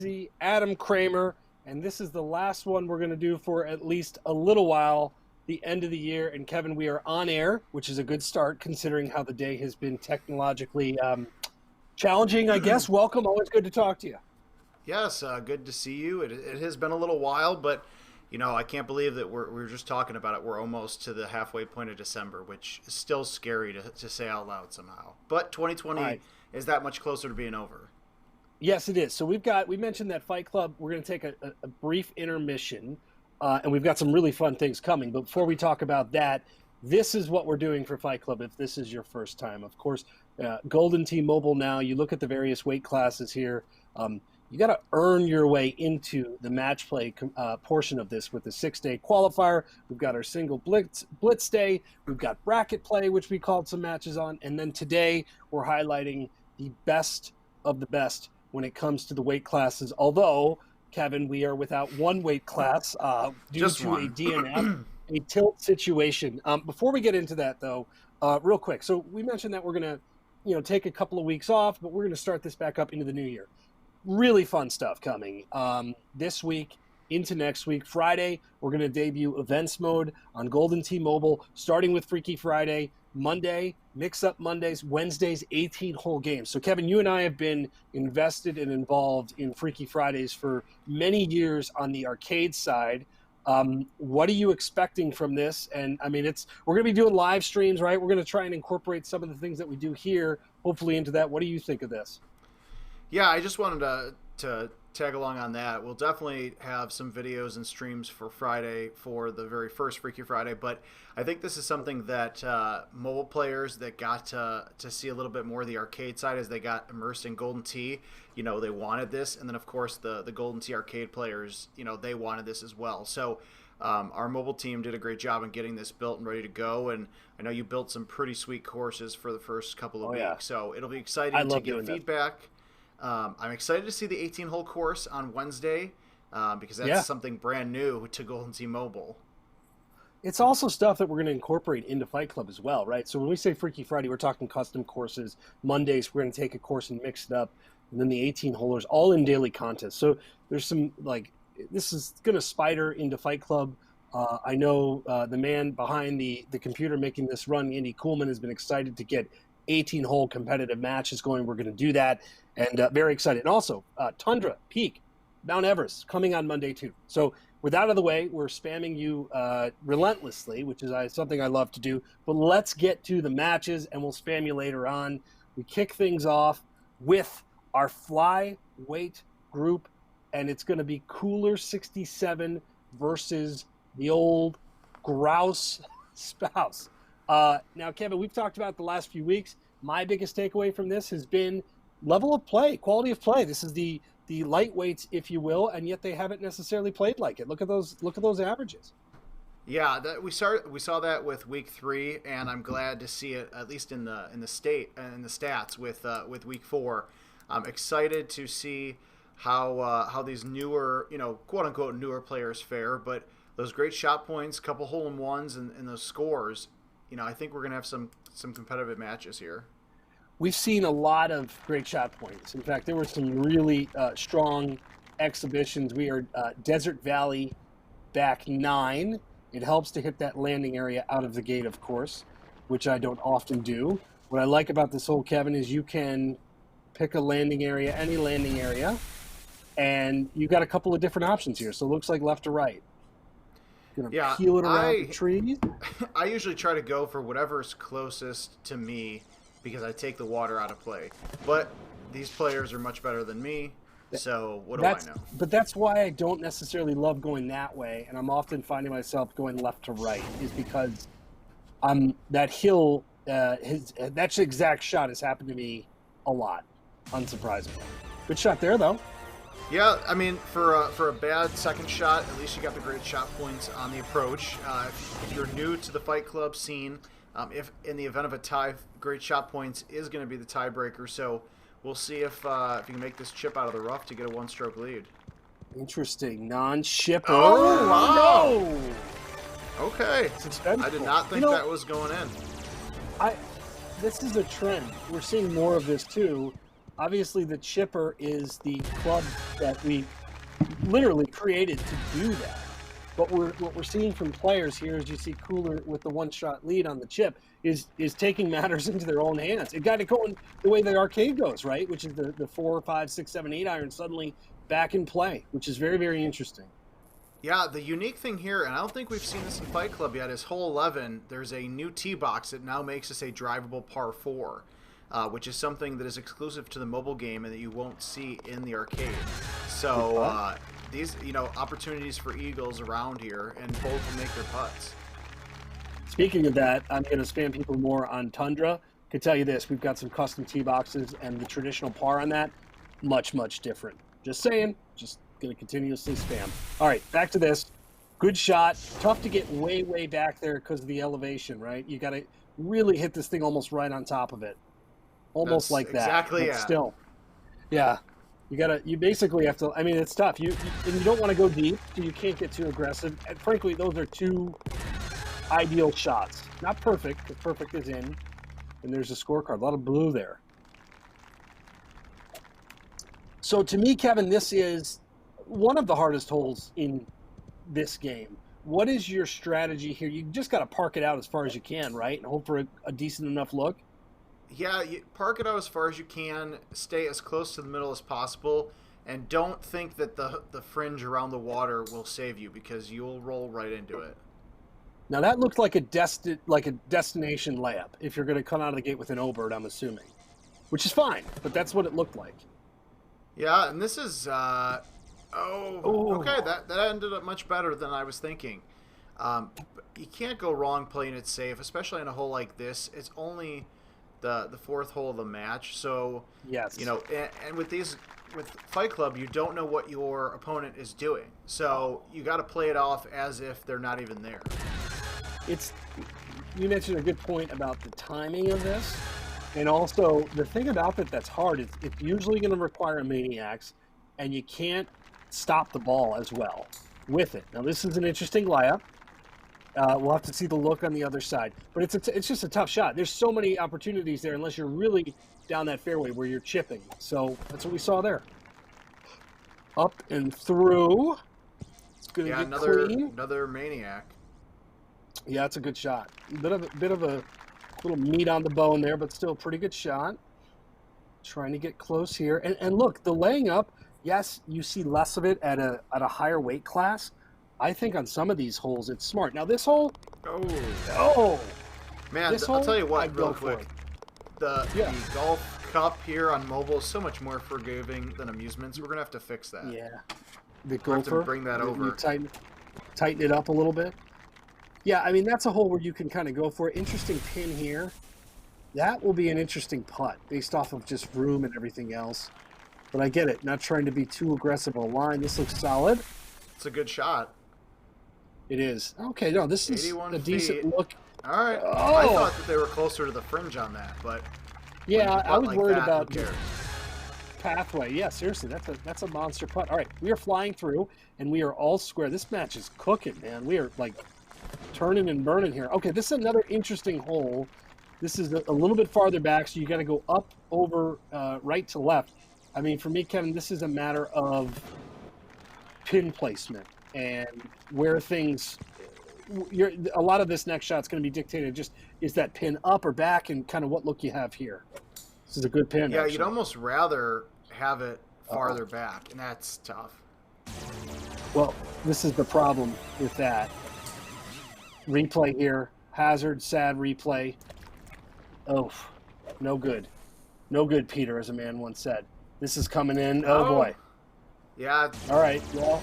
Lindsay, Adam Kramer, and this is the last one we're going to do for at least a little while, the end of the year. And Kevin, we are on air, which is a good start considering how the day has been technologically challenging, I guess. Welcome. Always good to talk to you. Yes, good to see you. It has been a little while, but I can't believe that we're just talking about it. We're almost to the halfway point of December, which is still scary to say out loud somehow. But 2020 is that much closer to being over. Yes, it is. So we mentioned that Fight Club. We're going to take a brief intermission, and we've got some really fun things coming. But before we talk about that, this is what we're doing for Fight Club if this is your first time. Of course, Golden Tee Mobile now, you look at the various weight classes here. You got to earn your way into the match play portion of this with the 6-day qualifier. We've got our single blitz day. We've got bracket play, which we called some matches on. And then today we're highlighting the best of the best when it comes to the weight classes. Although, Kevin, we are without one weight class due to a DNF, a tilt situation. Before we get into that, though, real quick. So we mentioned that we're going to take a couple of weeks off, but we're going to start this back up into the new year. Really fun stuff coming this week into next week. Friday, we're going to debut events mode on Golden Tee Mobile, starting with Freaky Friday. Monday, mix-up Mondays. Wednesdays, 18-hole games. So, Kevin, you and I have been invested and involved in Freaky Fridays for many years on the arcade side. What are you expecting from this? And, I mean, we're going to be doing live streams, right? We're going to try and incorporate some of the things that we do here, hopefully, into that. What do you think of this? Yeah, I just wanted to tag along on that. We'll definitely have some videos and streams for Friday for the very first Freaky Friday, but I think this is something that mobile players that got to see a little bit more of the arcade side as they got immersed in Golden Tee, they wanted this. And then, of course, the Golden Tee arcade players, they wanted this as well. So our mobile team did a great job in getting this built and ready to go. And I know you built some pretty sweet courses for the first couple of weeks. Yeah. So it'll be exciting to get feedback. I'm excited to see the 18-hole course on Wednesday because that's something brand new to Golden Tee Mobile. It's also stuff that we're going to incorporate into Fight Club as well, right? So when we say Freaky Friday, we're talking custom courses. Mondays, we're going to take a course and mix it up. And then the 18-holers, all in daily contests. So there's some, this is going to spider into Fight Club. I know the man behind the computer making this run, Andy Kuhlman, has been excited to get 18-hole competitive matches going. We're going to do that, and very excited. And also, Tundra, Peak, Mount Everest, coming on Monday, too. So with that out of the way, we're spamming you relentlessly, which is something I love to do. But let's get to the matches, and we'll spam you later on. We kick things off with our Flyweight group, and it's going to be Cooler 67 versus the old Grouse Spouse. Now, Kevin, we've talked about the last few weeks. My biggest takeaway from this has been level of play, quality of play. This is the lightweights, if you will, and yet they haven't necessarily played like it. Look at those averages. Yeah, we saw that with week 3, and I'm glad to see it at least in the stats with week 4. I'm excited to see how these newer, quote unquote newer players fare, but those great shot points, couple hole-in-ones, and those scores. I think we're going to have some competitive matches here. We've seen a lot of great shot points. In fact, there were some really strong exhibitions. We are Desert Valley back 9. It helps to hit that landing area out of the gate, of course, which I don't often do. What I like about this hole, Kevin, is you can pick a landing area, any landing area, and you've got a couple of different options here. So it looks like left to right. Gonna peel it around the trees. I usually try to go for whatever's closest to me because I take the water out of play. But these players are much better than me, so what do I know? But that's why I don't necessarily love going that way, and I'm often finding myself going left to right, is because that hill, that exact shot has happened to me a lot, unsurprisingly. Good shot there, though. Yeah, I mean, for a bad second shot, at least you got the great shot points on the approach. If you're new to the Fight Club scene, if in the event of a tie, great shot points is going to be the tiebreaker. So we'll see if you can make this chip out of the rough to get a one-stroke lead. Interesting. Non-shipper. Oh, wow. No. Okay. I did not think that was going in. This is a trend. We're seeing more of this, too. Obviously, the chipper is the club that we literally created to do that. But what we're seeing from players here, as you see Cooler with the one-shot lead on the chip, is taking matters into their own hands. It got it going the way the arcade goes, right? Which is the 4, 5, 6, 7, 8 iron suddenly back in play, which is very, very interesting. Yeah, the unique thing here, and I don't think we've seen this in Fight Club yet, is hole 11. There's a new tee box that now makes this a drivable par 4, which is something that is exclusive to the mobile game and that you won't see in the arcade. So these, opportunities for eagles around here, and both will make their putts. Speaking of that, I'm going to spam people more on Tundra. I can tell you this, we've got some custom tee boxes, and the traditional par on that, much, much different. Just saying, just going to continuously spam. All right, back to this. Good shot. Tough to get way, way back there because of the elevation, right? You got to really hit this thing almost right on top of it. Almost That's like that. Exactly, but yeah. Still. Yeah. You basically have to, I mean, it's tough. And you don't want to go deep, so you can't get too aggressive. And frankly, those are two ideal shots. Not perfect, because perfect is in. And there's a scorecard. A lot of blue there. So to me, Kevin, this is one of the hardest holes in this game. What is your strategy here? You just got to park it out as far as you can, right? And hope for a decent enough look. Yeah, you park it out as far as you can, stay as close to the middle as possible, and don't think that the fringe around the water will save you, because you'll roll right into it. Now that looked like a destination layup if you're going to come out of the gate with an O-bird, I'm assuming. Which is fine, but that's what it looked like. Yeah, and this is okay, that ended up much better than I was thinking. You can't go wrong playing it safe, especially in a hole like this. It's only the fourth hole of the match, so yes, and with Fight Club, you don't know what your opponent is doing, so you got to play it off as if they're not even there. You mentioned a good point about the timing of this, and also the thing about it that's hard is it's usually going to require a maniacs, and you can't stop the ball as well with it. Now this is an interesting layup. We'll have to see the look on the other side, but it's just a tough shot. There's so many opportunities there unless you're really down that fairway where you're chipping. So that's what we saw there. Up and through. It's going to get clean. Another maniac. Yeah, it's a good shot. Bit of a little meat on the bone there, but still a pretty good shot. Trying to get close here, and look, the laying up. Yes, you see less of it at a higher weight class. I think on some of these holes it's smart. Now this hole, man, I'll tell you what, real quick. The golf cup here on mobile is so much more forgiving than amusements. We're gonna have to fix that. Yeah, the gopher. To bring that over. You tighten it up a little bit. Yeah, I mean that's a hole where you can kind of go for it. Interesting pin here. That will be an interesting putt based off of just room and everything else. But I get it. Not trying to be too aggressive on a line. This looks solid. It's a good shot. It is. Okay, no, this is a decent look. All right. Oh. I thought that they were closer to the fringe on that, but yeah, I was worried about the pathway. Yeah, seriously, that's a monster putt. All right, we are flying through, and we are all square. This match is cooking, man. We are like turning and burning here. Okay, this is another interesting hole. This is a little bit farther back, so you got to go up, over, right to left. I mean, for me, Kevin, this is a matter of pin placement and where things. A lot of this next shot is going to be dictated. Just is that pin up or back, and kind of what look you have here. This is a good pin. Yeah, actually. You'd almost rather have it farther back, and that's tough. Well, this is the problem with that. Replay here, hazard, sad replay. Oh, no good. No good, Peter, as a man once said. This is coming in. Oh, boy. Yeah. All right, well.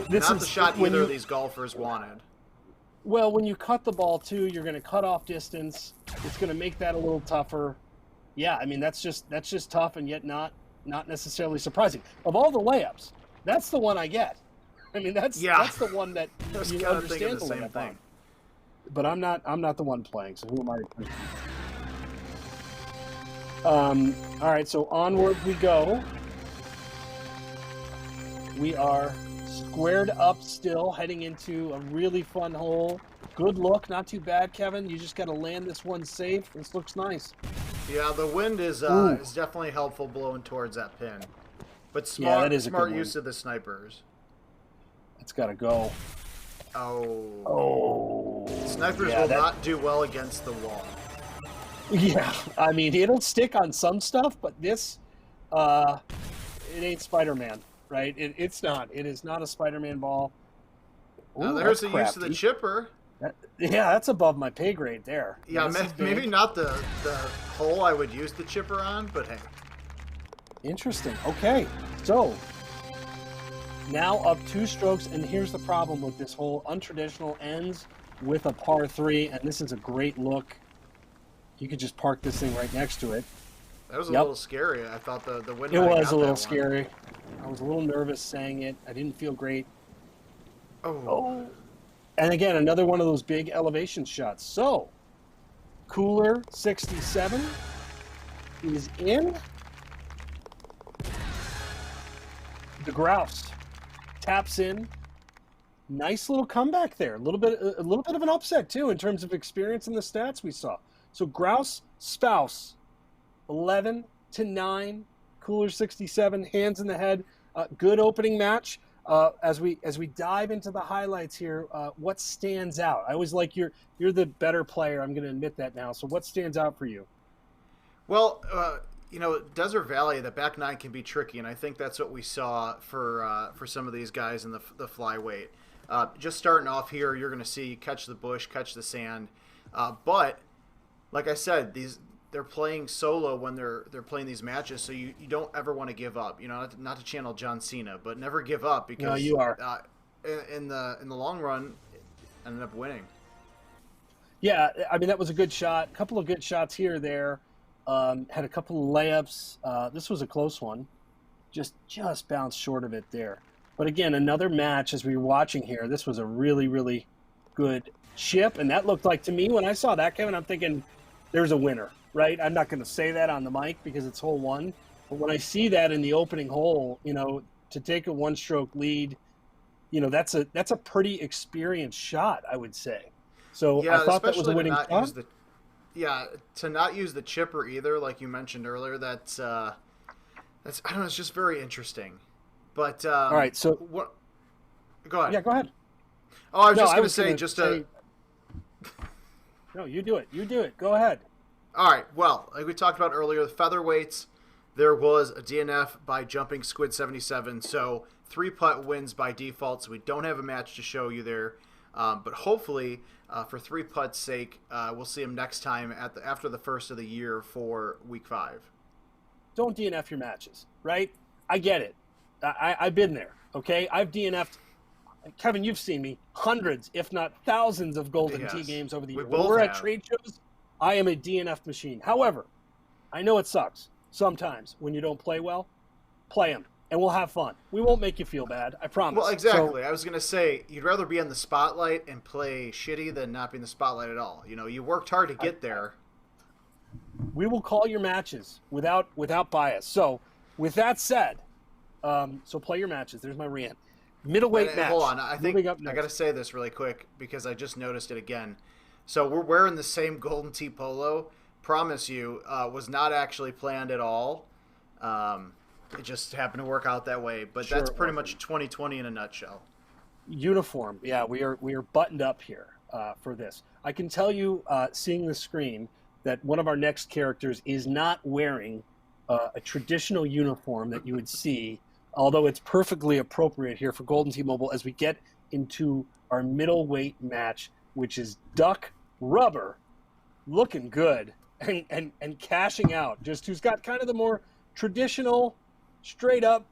This is the shot either of these golfers wanted. Well, when you cut the ball, too, you're going to cut off distance. It's going to make that a little tougher. Yeah, I mean, that's just tough and yet not necessarily surprising. Of all the layups, that's the one I get. I mean, that's the one that you understand the layup on. But I'm not the one playing, so who am I? All right, so onward we go. We are squared up still, heading into a really fun hole. Good look, not too bad, Kevin. You just got to land this one safe. This looks nice. Yeah, the wind is definitely helpful blowing towards that pin. But smart use of the snipers. It's got to go. Oh. Snipers will not do well against the wall. Yeah, I mean, it'll stick on some stuff, but this, it ain't Spider-Man, right? It's not. It is not a Spider-Man ball. Ooh, there's the use of the chipper. Yeah, that's above my pay grade there. Yeah, maybe not the hole I would use the chipper on, but hey. Interesting. Okay, so now up 2 strokes, and here's the problem with this hole. Untraditional ends with a par 3, and this is a great look. You could just park this thing right next to it. That was a little scary. I thought the wind. It was a little scary. I was a little nervous saying it. I didn't feel great. Oh. And again, another one of those big elevation shots. So, Cooler 67 is in. The Grouse taps in. Nice little comeback there. A little bit of an upset too in terms of experience and the stats we saw. So Grouse Spouse 11-9. Cooler 67, hands in the head. Good opening match. As we dive into the highlights here, what stands out? I always like you're the better player. I'm going to admit that now. So what stands out for you? Well, Desert Valley, the back nine can be tricky, and I think that's what we saw for some of these guys in the flyweight. Just starting off here, you're going to see catch the bush, catch the sand, but like I said, they're playing solo when they're playing these matches, so you don't ever want to give up. Not to channel John Cena, but never give up because no, you are. In the long run, ended up winning. Yeah, I mean that was a good shot. A couple of good shots here or there. Had a couple of layups. This was a close one. Just bounced short of it there. But again, another match as we were watching here. This was a really, really good chip, and that looked like to me when I saw that, Kevin, I'm thinking there's a winner. Right? I'm not going to say that on the mic because it's hole 1. But when I see that in the opening hole, to take a 1-stroke lead, that's a pretty experienced shot, I would say. So yeah, I thought that was a winning shot. To not use the chipper either, like you mentioned earlier, that's I don't know, it's just very interesting. But all right, so what? Go ahead. Yeah, go ahead. Oh, I was just going to say No, you do it. You do it. Go ahead. All right, well, like we talked about earlier, the featherweights, there was a DNF by jumping Squid 77, so 3-putt wins by default, so we don't have a match to show you there. But hopefully, for 3-putt's sake, we'll see him next time after the first of the year for Week 5. Don't DNF your matches, right? I get it. I've been there, okay? I've DNF'd. Kevin, you've seen me. Hundreds, if not thousands of Golden Tee games over the years. When we're at trade shows, I am a DNF machine. However, I know it sucks sometimes when you don't play well. Play them, and we'll have fun. We won't make you feel bad. I promise. Well, exactly. I was going to say, you'd rather be in the spotlight and play shitty than not be in the spotlight at all. You worked hard to get there. We will call your matches without bias. So, with that said, so play your matches. There's my rant. Middleweight match. Hold on. I think I got to say this really quick because I just noticed it again. So we're wearing the same Golden Tee polo. Promise you, was not actually planned at all. It just happened to work out that way. But sure, that's pretty much 2020 in a nutshell. Uniform. Yeah, we are buttoned up here for this. I can tell you, seeing the screen, that one of our next characters is not wearing a traditional uniform that you would see, although it's perfectly appropriate here for Golden Tee Mobile as we get into our middleweight match, which is Duck Rubber, looking good and cashing out. Just who's got kind of the more traditional, straight up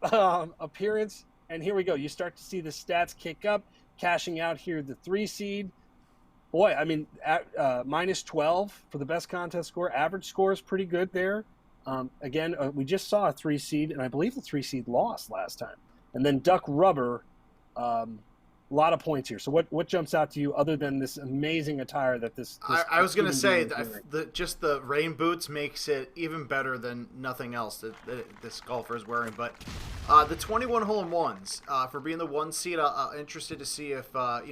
appearance. And here we go. You start to see the stats kick up, cashing out here the 3 seed. Boy, I mean, minus 12 for the best contest score. Average score is pretty good there. Again, we just saw a 3 seed, and I believe the 3 seed lost last time. And then Duck Rubber, a lot of points here. So what jumps out to you other than this amazing attire that this I was going to say, just the rain boots makes it even better than nothing else that this golfer is wearing. But the 21 hole-in-ones, for being the 1 seed, I'm interested to see if, I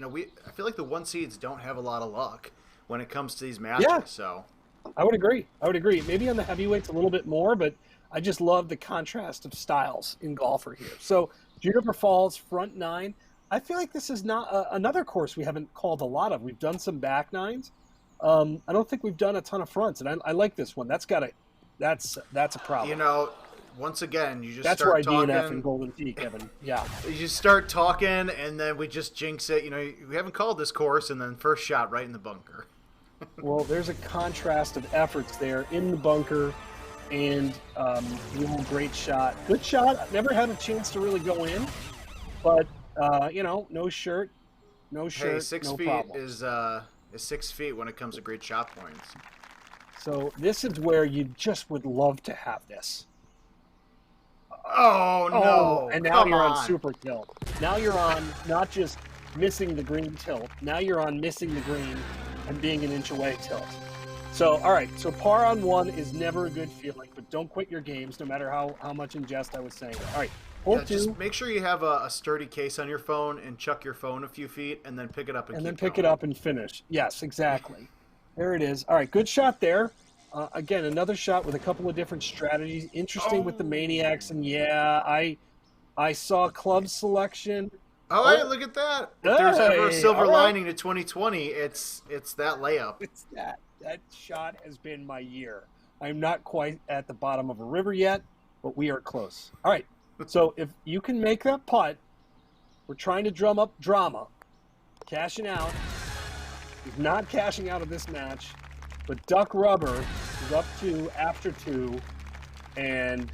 feel like the 1 seeds don't have a lot of luck when it comes to these matches. Yeah. So I would agree. I would agree. Maybe on the heavyweights a little bit more, but I just love the contrast of styles in golfer here. So Juniper Falls, front nine. I feel like this is not another course we haven't called a lot of. We've done some back nines. I don't think we've done a ton of fronts, and I like this one. That's a problem. You know, once again, you just That's start where I talking. DNF in Golden Tee, Kevin. Yeah. You start talking, and then we just jinx it. You know, we haven't called this course, and then first shot right in the bunker. Well, there's a contrast of efforts there in the bunker, and great shot. Good shot. Never had a chance to really go in, but no shirt, Hey, 6 no feet problem. is 6 feet when it comes to great shot points. So this is where you just would love to have this. Oh no! And now Come you're on on super tilt. Now you're on not just missing the green tilt. Now you're on missing the green and being an inch away tilt. So, all right. So par on one is never a good feeling, but don't quit your games, no matter how much in jest I was saying. All right. Hole two. Just make sure you have a sturdy case on your phone and chuck your phone a few feet, and then pick it up and then keep pick going. it up and finish. Yes, exactly. There it is. All right, good shot there. Again, another shot with a couple of different strategies. Interesting with the Maniacs, and I saw club selection. Oh, hey, look at that! If there's ever a silver lining to 2020, it's that layup. It's that. That shot has been my year. I'm not quite at the bottom of a river yet, but we are close. All right. So if you can make that putt, we're trying to drum up drama. Cashing out. He's not cashing out of this match, but Duck Rubber is up 2 after 2, and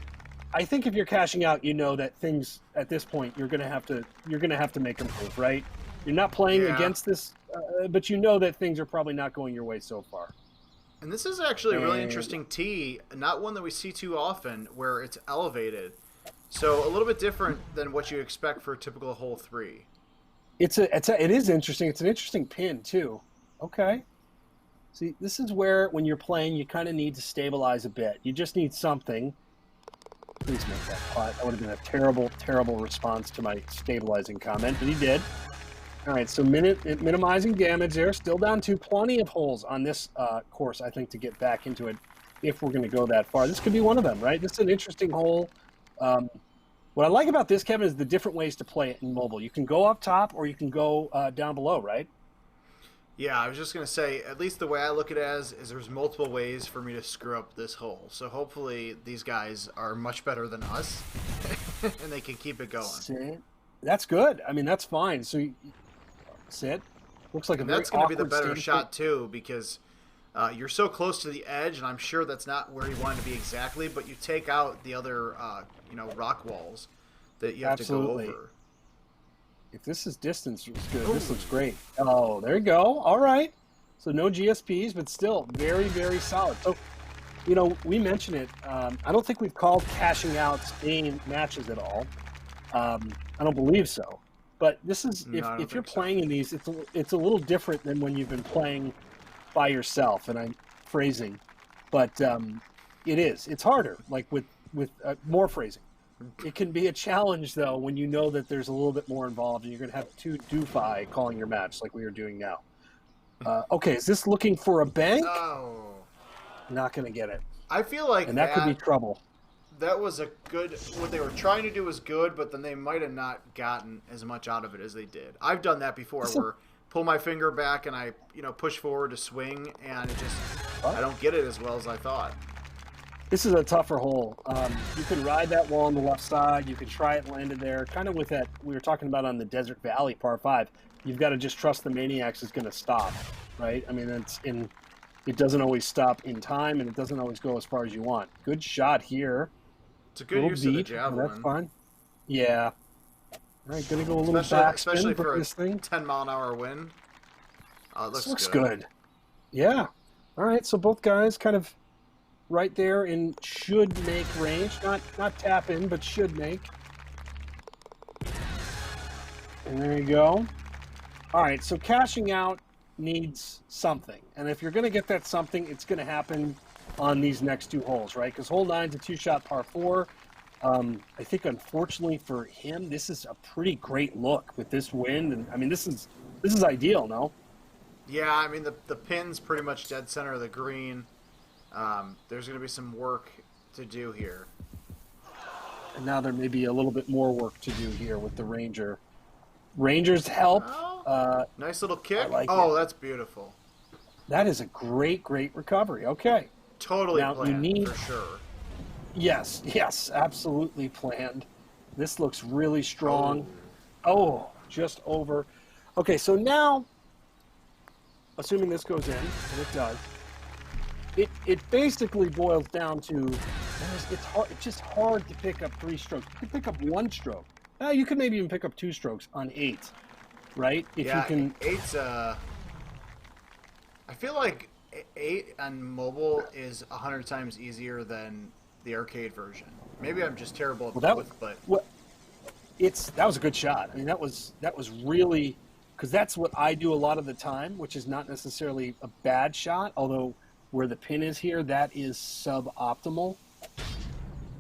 I think if you're cashing out, you know that things at this point you're gonna have to make a move, right? You're not playing against this, but you know that things are probably not going your way so far. And this is actually a really interesting tee, not one that we see too often, where it's elevated. So a little bit different than what you expect for a typical hole 3. It is interesting. It's an interesting pin too. Okay. See, this is where when you're playing, you kind of need to stabilize a bit. You just need something. Please make that putt. That would have been a terrible, terrible response to my stabilizing comment, but he did. All right, so minimizing damage there. Still down to plenty of holes on this course, I think, to get back into it if we're going to go that far. This could be one of them, right? This is an interesting hole. What I like about this, Kevin, is the different ways to play it in mobile. You can go up top or you can go down below, right? Yeah, I was just going to say, at least the way I look at it as is there's multiple ways for me to screw up this hole. So hopefully these guys are much better than us and they can keep it going. Sit. That's good. I mean, that's fine. So sit. Looks like that's going to be the better shot too, because you're so close to the edge, and I'm sure that's not where you want to be exactly, but you take out the other rock walls that you have to go over. If this is distance, it's good. Ooh. This looks great. Oh, there you go. All right. So no GSPs, but still very, very solid. So, we mentioned it. I don't think we've called cashing outs in matches at all. I don't believe so. But this is if you're playing in these, it's a little different than when you've been playing by yourself. And I'm phrasing, but it is. It's harder. Like with more phrasing. It can be a challenge, though, when you know that there's a little bit more involved and you're going to have 2 doofi calling your match like we are doing now. Okay, is this looking for a bank? No. Not going to get it. I feel like that could be trouble. That was a good... What they were trying to do was good, but then they might have not gotten as much out of it as they did. I've done that before where pull my finger back and I push forward to swing, and it just... I don't get it as well as I thought. This is a tougher hole. You can ride that wall on the left side. You can try it landed there. Kind of with that we were talking about on the Desert Valley par 5. You've got to just trust the Maniacs is going to stop, right? I mean, it doesn't always stop in time, and it doesn't always go as far as you want. Good shot here. It's a good use of the javelin. That's fine. Yeah. All right, going to go a little back especially for this thing. 10-mile-an-hour wind. This looks good. Yeah. All right, so both guys kind of right there in should make range, not tap in, but should make. And there you go. All right, so cashing out needs something, and if you're going to get that something, it's going to happen on these next 2 holes, right? Because hole 9's a 2-shot par 4. I think unfortunately for him, this is a pretty great look with this wind, and I mean this is ideal, no? Yeah, I mean the pin's pretty much dead center of the green. There's going to be some work to do here. And now there may be a little bit more work to do here with the Ranger. Ranger's help. Nice little kick. Like that's beautiful. That is a great, great recovery. Okay. Totally now, planned, for sure. Yes, absolutely planned. This looks really strong. Oh, just over. Okay, so now, assuming this goes in, and it does, it basically boils down to it's just hard to pick up 3 strokes. You can pick up 1 stroke. You could maybe even pick up 2 strokes on 8, right? If you can. 8's I feel like 8 on mobile is 100 times easier than the arcade version. Maybe I'm just terrible at both, but that was a good shot. I mean, that was really, because that's what I do a lot of the time, which is not necessarily a bad shot, although where the pin is here, that is suboptimal.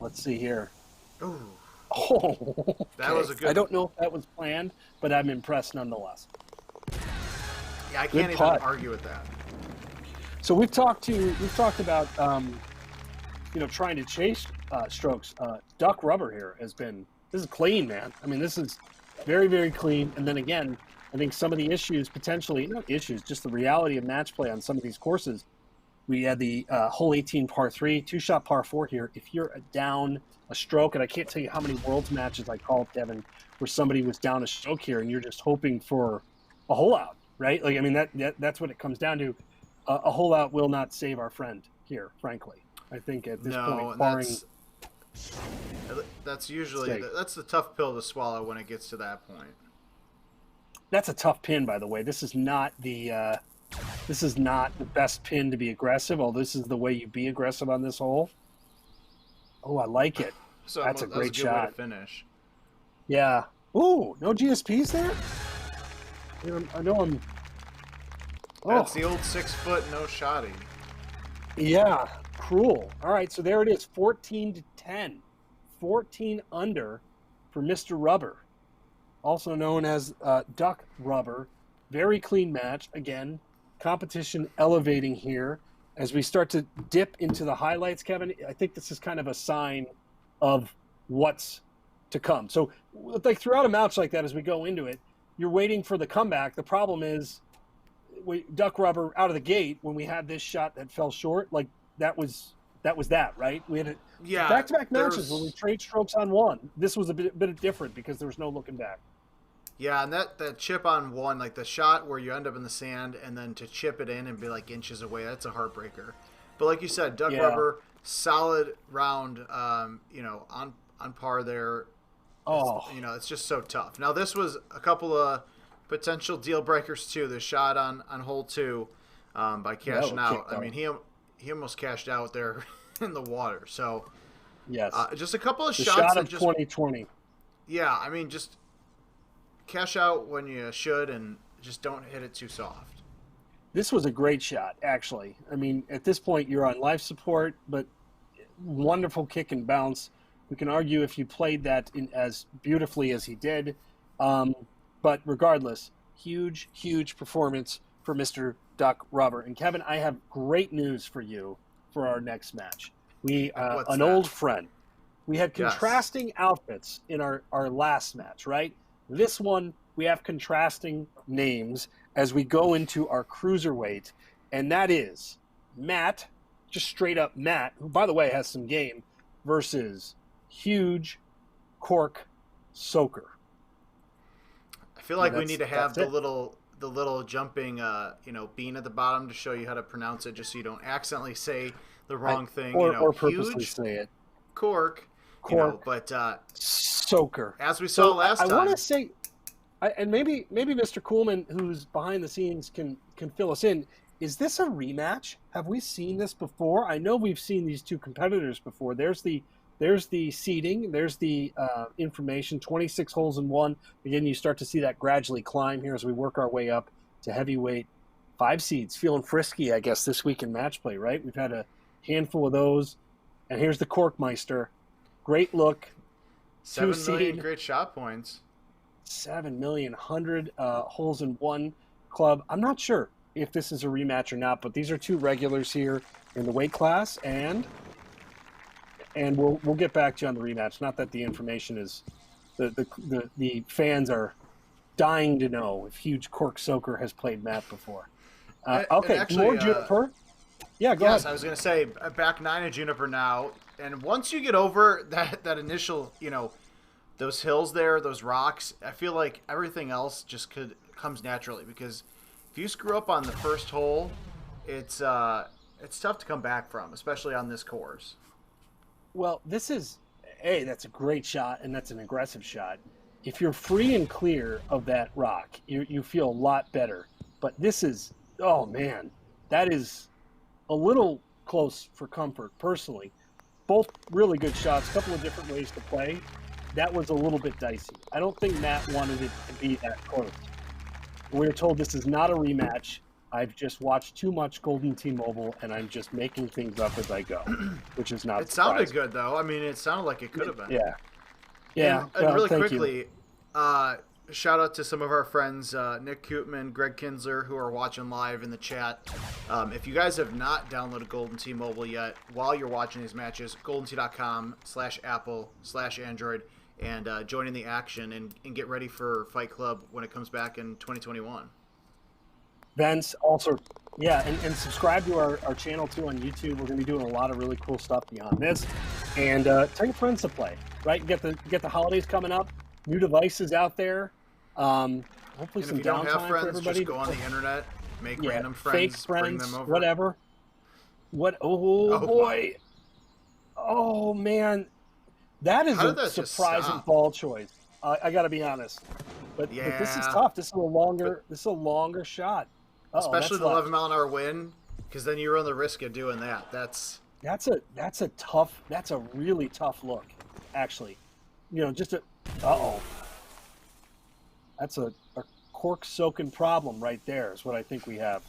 Let's see here. Ooh. Oh, okay. That was a good. I don't know if that was planned, but I'm impressed nonetheless. Yeah, I can't even argue with that. So we've talked about trying to chase strokes. Duck rubber here this is clean, man. I mean, this is very, very clean. And then again, I think some of the issues potentially, not issues, just the reality of match play on some of these courses. We had the hole 18 par 3, 2-shot par 4 here. If you're down a stroke, and I can't tell you how many Worlds matches I called, Kevin, where somebody was down a stroke here, and you're just hoping for a hole out, right? Like, I mean, that's what it comes down to. A hole out will not save our friend here, frankly. I think at this point, barring that's usually that's the tough pill to swallow when it gets to that point. That's a tough pin, by the way. This is not the best pin to be aggressive. Although this is the way you be aggressive on this hole. Oh, I like it. So that's a great good shot. Way to finish. Yeah. Ooh, no GSPs there. I know I'm. That's the old 6-foot no shotty. Yeah, cruel. All right, so there it is, 14-10, 14 under for Mr. Rubber, also known as Duck Rubber. Very clean match. Again, competition elevating here as we start to dip into the highlights. Kevin, I think this is kind of a sign of what's to come. So, like throughout a match like that, as we go into it, you're waiting for the comeback. The problem is, Duck Rubber out of the gate when we had this shot that fell short, like that was that, right? We had back-to-back matches where we trade strokes on one. This was a bit different because there was no looking back. Yeah, and that chip on one, like the shot where you end up in the sand and then to chip it in and be like inches away, that's a heartbreaker. But like you said, Duck Rubber, solid round, on par there. It's just so tough. Now this was a couple of potential deal breakers too. The shot on hole 2 by cashing out. I mean, he almost cashed out there in the water. So yes, just a couple of the shots. Shot of 2020. Yeah, I mean, just cash out when you should, and just don't hit it too soft. This was a great shot, actually. I mean, at this point, you're on life support, but wonderful kick and bounce. We can argue if you played that as beautifully as he did. But regardless, huge, huge performance for Mr. Duck Rubber. And Kevin, I have great news for you for our next match. Old friend. We had contrasting outfits in our last match, right? This one, we have contrasting names as we go into our Cruiserweight. And that is Matt, just straight up Matt, who, by the way, has some game, versus Huge Cork Soaker. I feel like we need to have the little jumping bean at the bottom to show you how to pronounce it, just so you don't accidentally say the wrong thing. Or purposely Huge say it. Cork. But Soaker. As we saw last time. I want to say, and maybe Mr. Coolman, who's behind the scenes, can fill us in. Is this a rematch? Have we seen this before? I know we've seen these two competitors before. There's the seeding. There's the information. 26 holes in one. Again, you start to see that gradually climb here as we work our way up to heavyweight. 5 seeds. Feeling frisky, I guess, this week in match play, right? We've had a handful of those. And here's the Corkmeister. Great look. 7 million great shot points. 7 million, 100 holes in one club. I'm not sure. if this is a rematch or not. But these are two regulars here in the weight class, and we'll get back to you on the rematch. Not that the information is the fans are dying to know if Huge Cork Soaker has played Matt before. Okay, and actually, more Juniper. Yeah, go ahead. I was going to say, back 9 of Juniper now, and once you get over that initial, those hills there, those rocks, I feel like everything else just comes naturally, because if you screw up on the first hole, it's tough to come back from, especially on this course. Well, that's a great shot, and that's an aggressive shot. If you're free and clear of that rock, you feel a lot better. But this is, oh man, that is a little close for comfort, personally. Both really good shots, a couple of different ways to play. That was a little bit dicey. I don't think Matt wanted it to be that close. We're told this is not a rematch. I've just watched too much Golden T-Mobile, and I'm just making things up as I go, which is not It sounded good, though. I mean, it sounded like it could have been. Yeah. Yeah. And really quickly, shout out to some of our friends, Nick Koopman, Greg Kinsler, who are watching live in the chat. If you guys have not downloaded Golden T-Mobile yet, while you're watching these matches, goldent.com/Apple/Android, and joining the action and get ready for Fight Club when it comes back in 2021. Vince, also, yeah, and subscribe to our channel, too, on YouTube. We're going to be doing a lot of really cool stuff beyond this. And tell your friends to play, right? Get the holidays coming up. New devices out there. Hopefully and some if you don't downtime have friends, for everybody. just go on the internet, make random friends, fake friends, bring them over. Whatever. Oh boy. Oh, man. That is a surprising ball choice. I got to be honest. But this is tough. This is a longer shot. Especially the 11-mile-an-hour wind, because then you run the risk of doing that. That's a really tough look, actually. That's a cork soaking problem right there is what I think we have.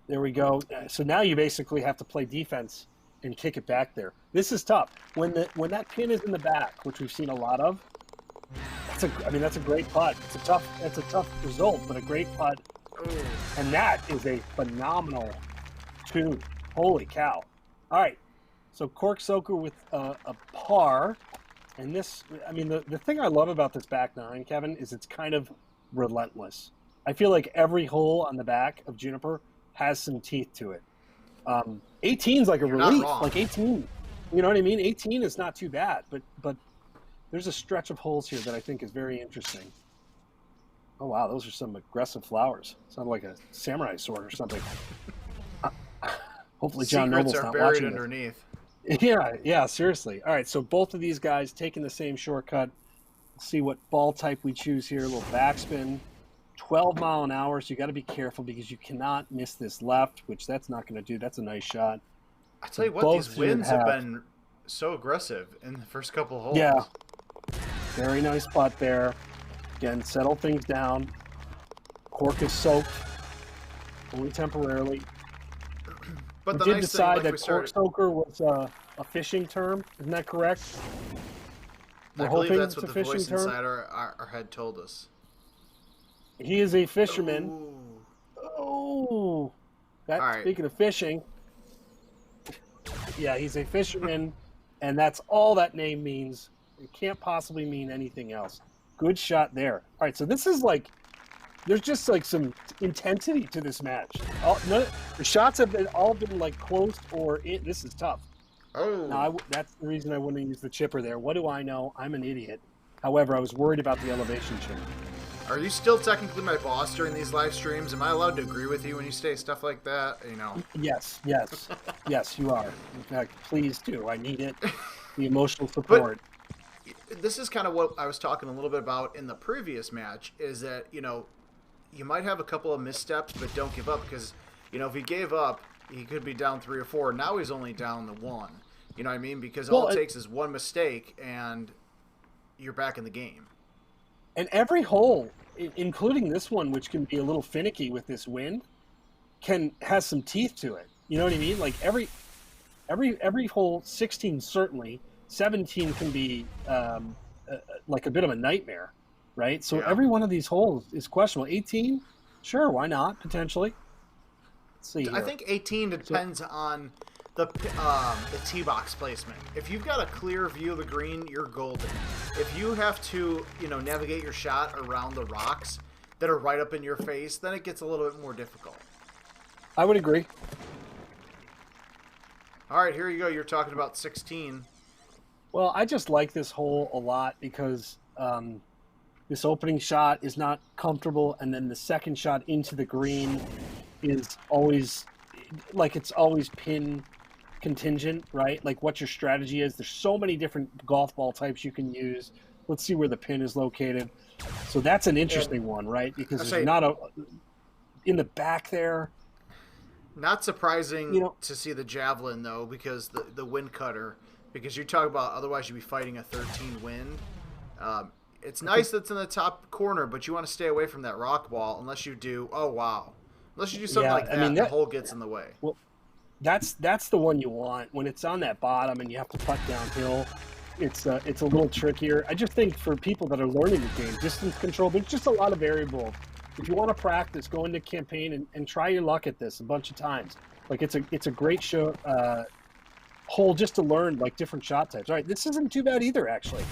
There we go. So now you basically have to play defense and kick it back there. This is tough. When that pin is in the back, which we've seen a lot of, that's a great putt. That's a tough result, but a great putt. And that is a phenomenal tune. Holy cow. All right. So Cork Soaker with a par. And this, the thing I love about this back 9, Kevin, is it's kind of relentless. I feel like every hole on the back of Juniper has some teeth to it. 18's like a relief. Like 18, you know what I mean? 18 is not too bad, but there's a stretch of holes here that I think is very interesting. Oh, wow, those are some aggressive flowers. Sound like a samurai sword or something. Hopefully John Noble's not watching buried underneath. Yeah, seriously. All right, so both of these guys taking the same shortcut. Let's see what ball type we choose here. A little backspin. 12 mile an hour, so you got to be careful because you cannot miss this left, which that's not going to do. That's a nice shot. I tell you what, these winds have been so aggressive in the first couple of holes. Yeah. Very nice putt there. Again, settle things down. Cork is soaked, only temporarily. But we did decide that cork soaker was a fishing term. Isn't that correct? I believe that's what the voice inside our head told us. He is a fisherman. Oh. Speaking of fishing, yeah, he's a fisherman, and that's all that name means. It can't possibly mean anything else. Good shot there. All right, so this is like, there's just like some intensity to this match. The shots have all been like close or this is tough. Oh. Now, that's the reason I wouldn't use the chipper there. What do I know? I'm an idiot. However, I was worried about the elevation change. Are you still technically my boss during these live streams? Am I allowed to agree with you when you say stuff like that? Yes, yes, you are. In fact, please do. I need it. The emotional support. But this is kind of what I was talking a little bit about in the previous match. Is that you might have a couple of missteps, but don't give up because if he gave up, he could be down 3 or 4. Now he's only down the 1. You know what I mean? Because all it takes is one mistake, and you're back in the game. And every hole, including this one, which can be a little finicky with this wind, has some teeth to it. You know what I mean? Like every hole, 16 certainly, 17 can be like a bit of a nightmare, right? So every one of these holes is questionable. 18, Sure, why not? Potentially. Let's see here. I think 18 depends on the tee box placement. If you've got a clear view of the green, you're golden. If you have to, navigate your shot around the rocks that are right up in your face, then it gets a little bit more difficult. I would agree. All right, here you go. You're talking about 16. Well, I just like this hole a lot because this opening shot is not comfortable, and then the second shot into the green is always it's always pin contingent, right? Like what your strategy is. There's so many different golf ball types you can use. Let's see where the pin is located. So that's an interesting one, right? Because there's not in the back there. Not surprising to see the javelin though, because the wind cutter. Because you talk about otherwise you'd be fighting a 13 wind. It's nice that's in the top corner, but you want to stay away from that rock wall unless you do. Oh wow, unless you do something like that, the hole gets in the way. Well, that's the one you want when it's on that bottom and you have to putt downhill. It's a little trickier. I just think for people that are learning the game, distance control, there's just a lot of variables. If you want to practice, go into campaign and try your luck at this a bunch of times. Like it's a great show hole just to learn like different shot types. All right, this isn't too bad either, actually.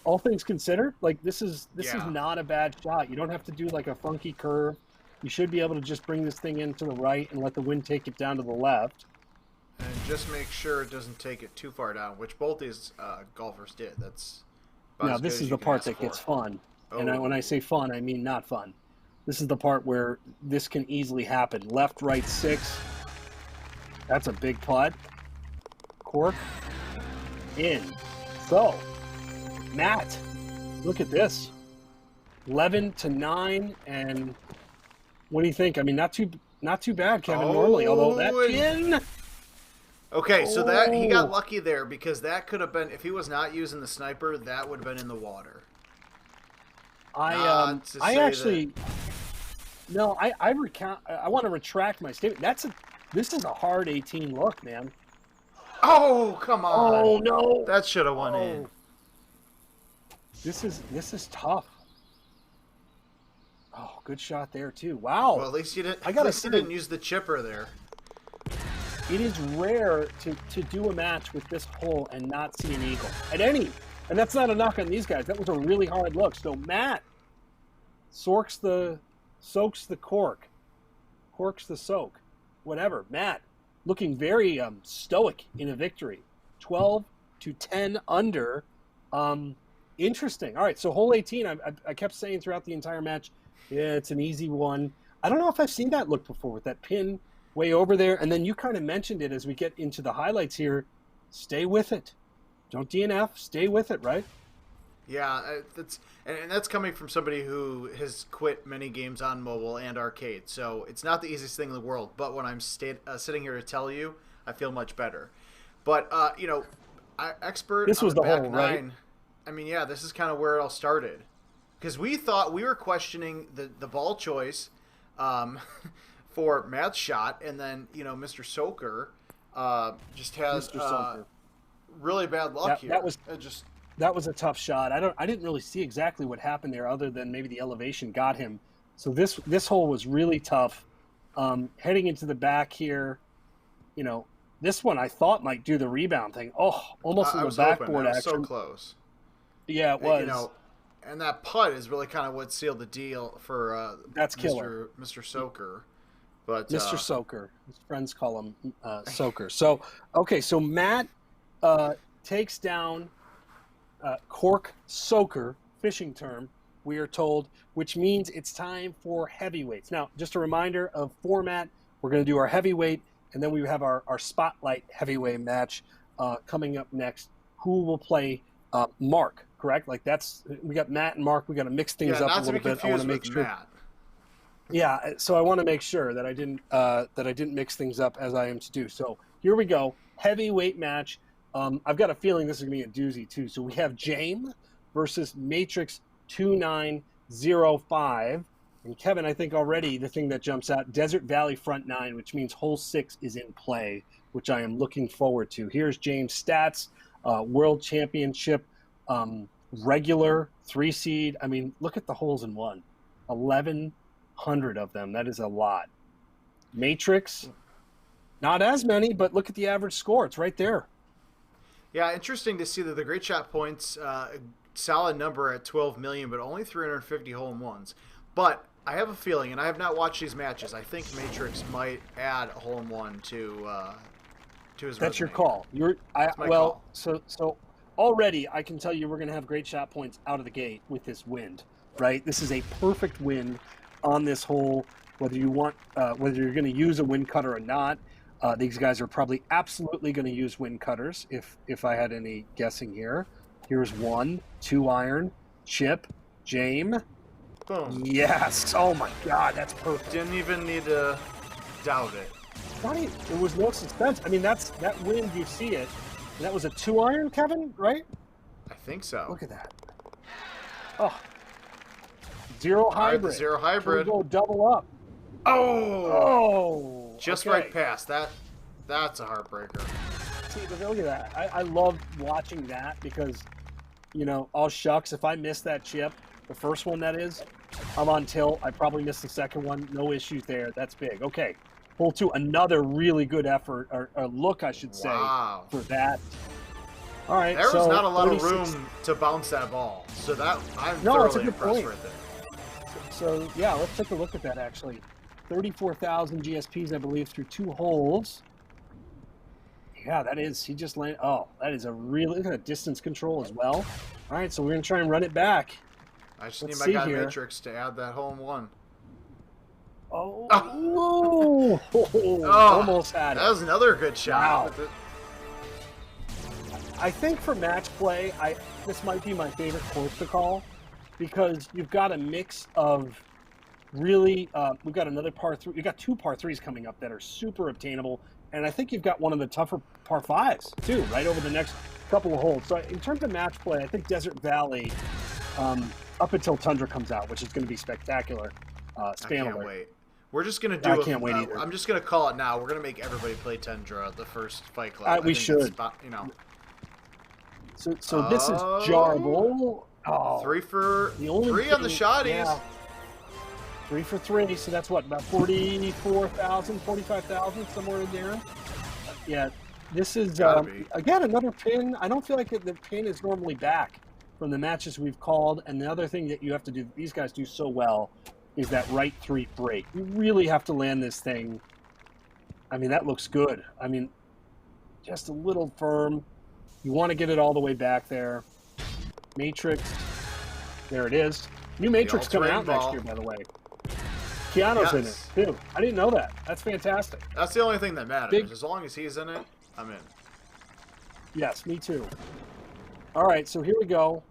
All things considered, like this is not a bad shot. You don't have to do like a funky curve. You should be able to just bring this thing in to the right and let the wind take it down to the left. And just make sure it doesn't take it too far down, which both these golfers did. That's now this is the part that gets fun. Oh. And when I say fun, I mean not fun. This is the part where this can easily happen. Left, right, 6. That's a big putt. Cork. In. So, Matt, look at this. 11-9, and what do you think? I mean, not too bad, Kevin, normally, although that pin... Okay, so that he got lucky there because that could have been, if he was not using the sniper, that would have been in the water. I want to retract my statement. This is a hard 18 look, man. Oh, come on. Oh no. That should have went in. This is tough. Oh, good shot there too. Wow. Well, at least you didn't use the chipper there. It is rare to do a match with this hole and not see an eagle and that's not a knock on these guys. That was a really hard look. So Matt soaks the cork, corks the soak, whatever. Matt looking very stoic in a victory, 12-10 under. Interesting. All right, so hole 18. I kept saying throughout the entire match, yeah, it's an easy one. I don't know if I've seen that look before with that pin way over there, and then you kind of mentioned it as we get into the highlights here. Stay with it. Don't DNF. Stay with it, right? Yeah, that's coming from somebody who has quit many games on mobile and arcade, so it's not the easiest thing in the world. But when I'm sitting here to tell you, I feel much better. But expert. This was the hole, right? I mean, yeah, this is kind of where it all started, because we thought we were questioning the ball choice. For Matt's shot, and then Mr. Soker just has really bad luck here. That was a tough shot. I didn't really see exactly what happened there, other than maybe the elevation got him. So this hole was really tough. Heading into the back here, this one I thought might do the rebound thing. Oh, almost in the backboard action. So close. Yeah, it was. And that putt is really kind of what sealed the deal for that's killer, Mr. Soker. But, Mr. Soker. His friends call him Soker. So, okay, so Matt takes down Cork Soker, fishing term, we are told, which means it's time for heavyweights. Now, just a reminder of format. We're going to do our heavyweight, and then we have our spotlight heavyweight match coming up next. Who will play Mark, correct? Like we got Matt and Mark. We got to mix things up a little bit. I want to make sure. Matt. Yeah, so I want to make sure that I didn't mix things up as I am to do. So here we go, heavyweight match. I've got a feeling this is going to be a doozy too. So we have James versus Matrix 2905, and Kevin. I think already the thing that jumps out: Desert Valley front 9, which means hole 6 is in play, which I am looking forward to. Here's James' stats: World Championship, regular 3 seed. I mean, look at the holes in one: 11. 100 of them. That is a lot. Matrix, not as many, but look at the average score. It's right there. Yeah, interesting to see that the great shot points, solid number at 12 million, but only 350 hole-in-ones. But I have a feeling, and I have not watched these matches, I think Matrix might add a hole-in-one to his That's your resume. call. my call. So already I can tell you we're going to have great shot points out of the gate with this wind, right? This is a perfect wind on this hole. Whether you're going to use a wind cutter or not, these guys are probably absolutely going to use wind cutters. If I had any guessing here, here's 1, 2 iron, chip, jam. Boom. Yes. Oh my God, that's perfect. Didn't even need to doubt it. Funny, there was no suspense. I mean, that wind, you see it. That was a 2 iron, Kevin, right? I think so. Look at that. Oh. Zero hybrid. Right, zero hybrid. Can we go double up? Oh! Just okay. right past. That's a heartbreaker. See, but look at that. I love watching that because, all shucks, if I miss that chip, the first one that is, I'm on tilt. I probably missed the second one. No issues there. That's big. Okay. Hole 2, another really good effort, or look, I should say, for that. All right. There was not a lot of room to bounce that ball. So I'm thoroughly impressed right there. So, yeah, let's take a look at that, actually. 34,000 GSPs, I believe, through 2 holes. Yeah, that is. He just landed. Oh, that is a really. Look at that distance control as well. All right, so we're going to try and run it back. I just need my guy Matrix to add that hole-in-one. Oh, almost had it. That was another good shot. Wow. I think for match play, this might be my favorite course to call because you've got a mix of really, we've got another par 3. You've got 2 par 3s coming up that are super obtainable, and I think you've got one of the tougher par 5s too, right over the next couple of holes. So in terms of match play, I think Desert Valley, up until Tundra comes out, which is going to be spectacular. I can't wait. We're just going to do I can't wait either. I'm just going to call it now. We're going to make everybody play Tundra the first Fight Club. We should. So this is jarble. Oh, 3 for 3 on the shotties. Yeah. 3 for 3. So that's what, about 44,000, 45,000, somewhere in there. Yeah, this is again another pin. I don't feel like the pin is normally back from the matches we've called. And the other thing that you have to do, these guys do so well, is that right 3 break. You really have to land this thing. I mean, that looks good. I mean, just a little firm. You want to get it all the way back there. Matrix. There it is. New Matrix coming out next year, by the way. Keanu's in it, too. I didn't know that. That's fantastic. That's the only thing that matters. As long as he's in it, I'm in. Yes, me too. All right, so here we go.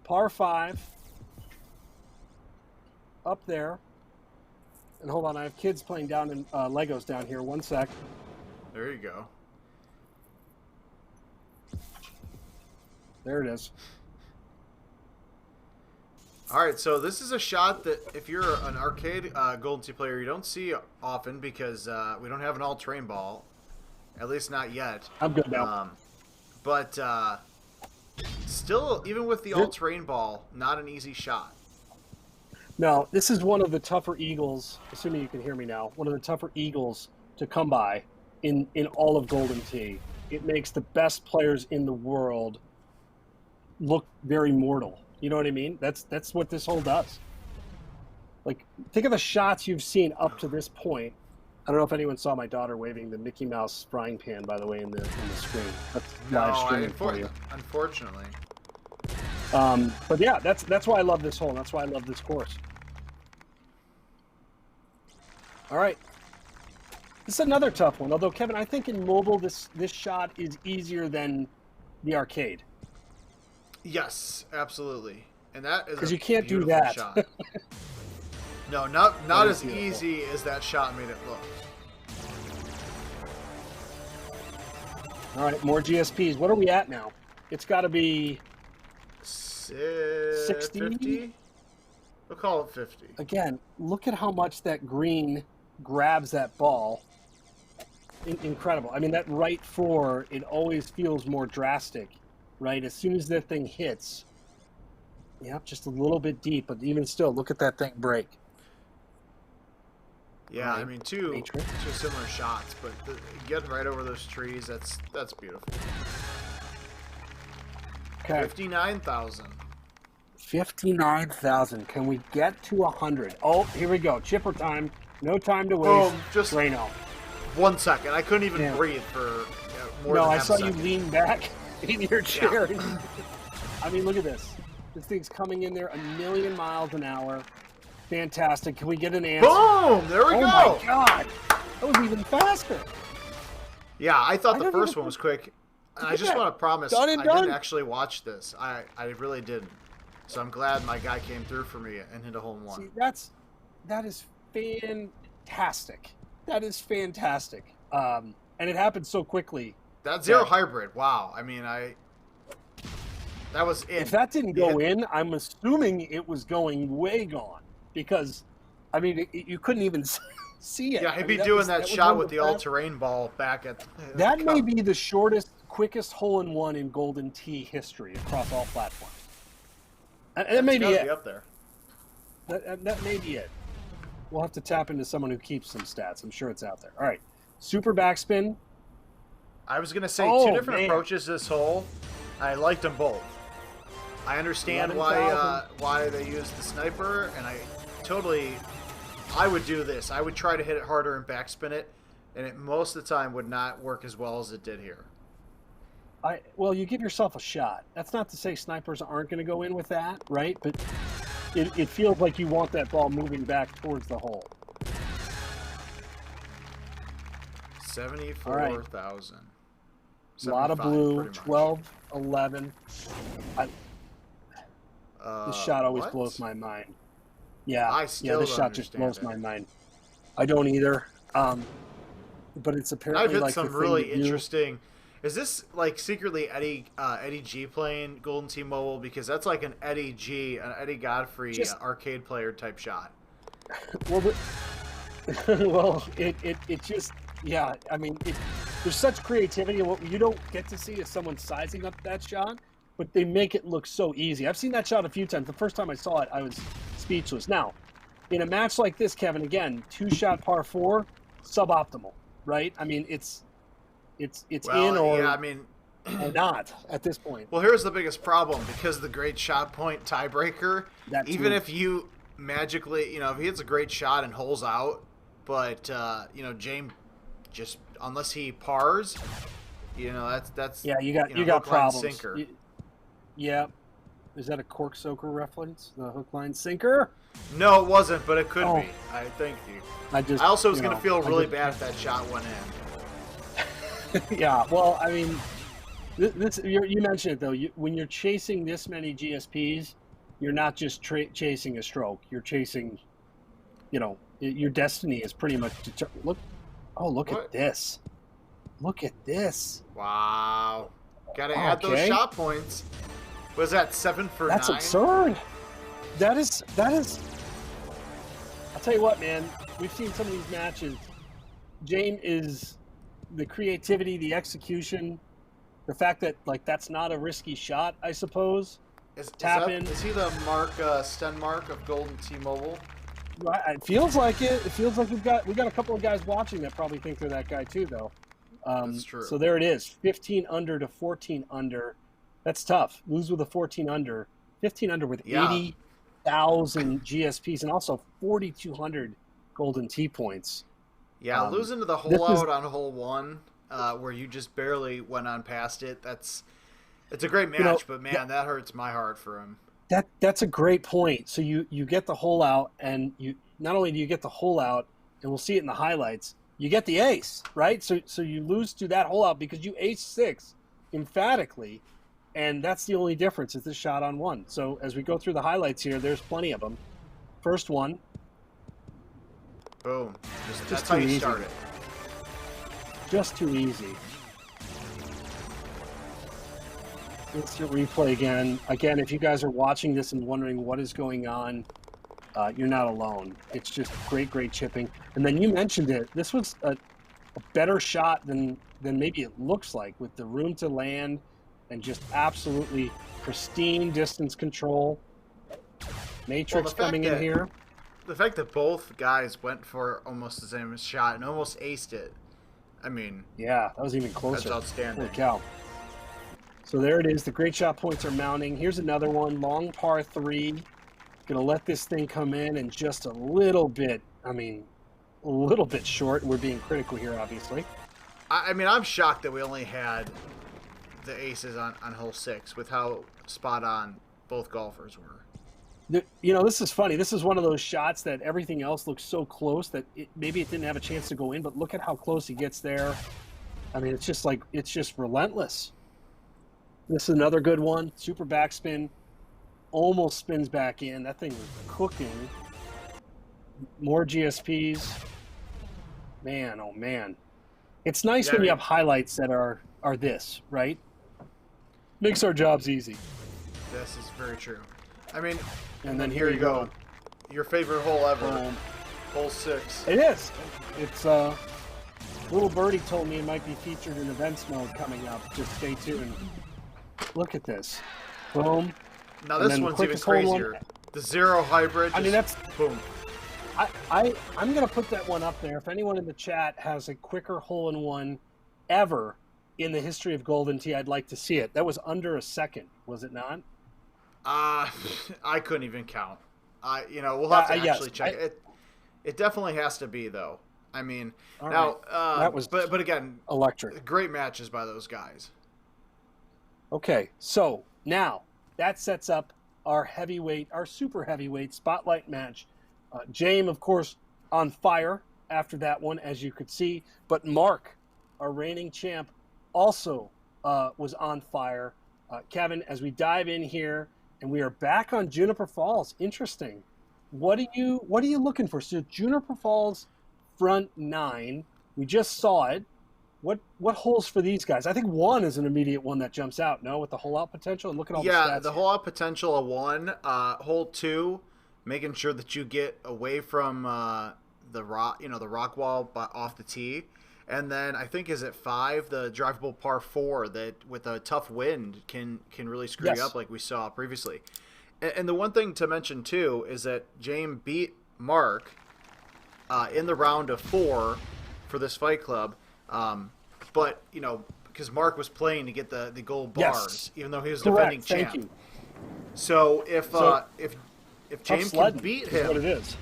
Par 5. Up there. And hold on, I have kids playing down in Legos down here. 1 sec. There you go. There it is. All right, so this is a shot that if you're an arcade Golden Tee player, you don't see often because we don't have an all-terrain ball, at least not yet. I'm good now. But still, even with the all-terrain ball, not an easy shot. No, this is one of the tougher eagles, assuming you can hear me now, one of the tougher eagles to come by in all of Golden Tee. It makes the best players in the world look very mortal. You know what I mean? That's what this hole does. Like, think of the shots you've seen up to this point. I don't know if anyone saw my daughter waving the Mickey Mouse frying pan, by the way, in the screen. That's live streaming for you. Unfortunately. But yeah, that's why I love this hole. That's why I love this course. All right. This is another tough one. Although, Kevin, I think in mobile, this shot is easier than the arcade. Yes, absolutely. And that is because you can't do that. Shot. No, not as easy as that shot made it look. All right, more GSPs. What are we at now? It's got to be 60? 50? We'll call it 50. Again, look at how much that green grabs that ball. Incredible. I mean, that right 4, it always feels more drastic, right? As soon as that thing hits, yep, just a little bit deep, but even still, look at that thing break. Yeah, right? I mean, two similar shots, but getting right over those trees, that's beautiful. Okay. 59,000. 59,000. Can we get to 100? Oh, here we go. Chipper time. No time to waste. Boom. Just Drano. 1 second. I couldn't even breathe for more no, than I half saw a second. you lean back in your chair. Yeah. I mean, look at this. This thing's coming in there a million miles an hour. Fantastic. Can we get an answer? Boom! There we go. Oh my God. That was even faster. Yeah, I thought the first one was quick. And I just want to promise, I didn't actually watch this. I really didn't. So I'm glad my guy came through for me and hit a home run. See, that is fantastic. That is fantastic. And it happened so quickly. That zero hybrid, wow. I mean, that was it. If that didn't go in, I'm assuming it was going way gone. Because, I mean, you couldn't even see it. Yeah, he'd be doing that shot with the all-terrain ball back at that may be the shortest, quickest hole-in-one in Golden Tee history across all platforms. That may be it. Up there. That may be it. We'll have to tap into someone who keeps some stats. I'm sure it's out there. All right. Super backspin. I was going to say two different approaches this hole. I liked them both. I understand why they use the sniper, and I would do this. I would try to hit it harder and backspin it, and it most of the time would not work as well as it did here. Well, you give yourself a shot. That's not to say snipers aren't going to go in with that, right? But it feels like you want that ball moving back towards the hole. 74,000. A lot of blue, 12, 11. This shot always blows my mind. Yeah, this shot just blows my mind. I don't either. But it's apparently I've hit like some really interesting. Is this like secretly Eddie G playing Golden Tee Mobile? Because that's like an Eddie G, an Eddie Godfrey arcade player type shot. Well, it just, yeah. I mean, there's such creativity. What you don't get to see is someone sizing up that shot, but they make it look so easy. I've seen that shot a few times. The first time I saw it, I was speechless. Now, in a match like this, Kevin, again, 2-shot par 4, suboptimal, right? I mean, it's in or not at this point. Well, here's the biggest problem because of the great shot point tiebreaker. Even if you magically, if he hits a great shot and holes out, but James just unless he pars, that's you got problems. Sinker. Yeah, is that a cork soaker reference? The hook line sinker? No, it wasn't, but it could be. I thank you. I also was going to feel really bad if that shot went in. Yeah, well, I mean, you mentioned it though. When you're chasing this many GSPs, you're not just chasing a stroke. You're chasing, your destiny is pretty much determined. Look at this. Look at this. Wow. Got to add those shot points. Was that 7 for 9? That's absurd. That is. I'll tell you what, man. We've seen some of these matches. James is the creativity, the execution, the fact that that's not a risky shot, I suppose. Is he the Mark Stenmark of Golden Tee Mobile? Right, it feels like it. It feels like we got a couple of guys watching that probably think they're that guy too, though. That's true. So there it is, 15 under to 14 under. That's tough. Lose with a 14 under, 15 under with 80,000 GSPs and also 4,200 Golden Tee points. Yeah, losing to the hole out on hole 1, where you just barely went on past it. It's a great match, but man, that hurts my heart for him. That's a great point. So you get the hole out, and you not only do you get the hole out, and we'll see it in the highlights, you get the ace, right? So you lose to that hole out because you ace 6 emphatically, and that's the only difference is this shot on 1. So as we go through the highlights here, there's plenty of them. First one. Boom. That's how you start it. Just too easy. Instant replay again. Again, if you guys are watching this and wondering what is going on, you're not alone. It's just great chipping. And then you mentioned it. This was a better shot than maybe it looks like, with the room to land and just absolutely pristine distance control. Matrix coming in here. the fact that both guys went for almost the same shot and almost aced it. I mean, yeah, that was even closer. that's outstanding. Holy cow. So there it is. The great shot points are mounting. Here's another one, long par 3. Gonna let this thing come in and just a little bit. I mean, a little bit short. We're being critical here, obviously. I mean, I'm shocked that we only had the aces on hole 6 with how spot on both golfers were. You know, this is funny. This is one of those shots that everything else looks so close that maybe it didn't have a chance to go in, but look at how close he gets there. I mean, it's just relentless. This is another good one. Super backspin. Almost spins back in. That thing was cooking. More GSPs. Man, oh man. It's nice when you have highlights that are this, right? Makes our jobs easy. This is very true. I mean, and then here you go. Your favorite hole ever. Hole 6. It is. It's little birdie told me it might be featured in events mode coming up. Just stay tuned. Look at this. Boom. Now this one's even crazier. The 0 hybrid. I mean, that's boom. I'm going to put that one up there. If anyone in the chat has a quicker hole-in-one ever in the history of Golden Tee, I'd like to see it. That was under a second, was it not? I couldn't even count. We'll have to actually check it. It definitely has to be, though. I mean, that was but again, electric. Great matches by those guys. Okay, so now that sets up our super heavyweight spotlight match. James, of course, on fire after that one, as you could see. But Mark, our reigning champ, also was on fire. Kevin, as we dive in here, and we are back on Juniper Falls. Interesting. What are you looking for? So Juniper Falls front 9. We just saw it. What holes for these guys? I think 1 is an immediate one that jumps out. No, with the hole out potential. And look at all the stats. Yeah, the hole out potential of 1. Hole 2. Making sure that you get away from the rock wall off the tee, and then I think is it 5 the drivable par 4 that with a tough wind can really screw you up like we saw previously. And the one thing to mention too is that James beat Mark in the round of 4 for this Fight Club, but because Mark was playing to get the gold bars, even though he was defending champ. Thank you. So if James can beat him, what it is.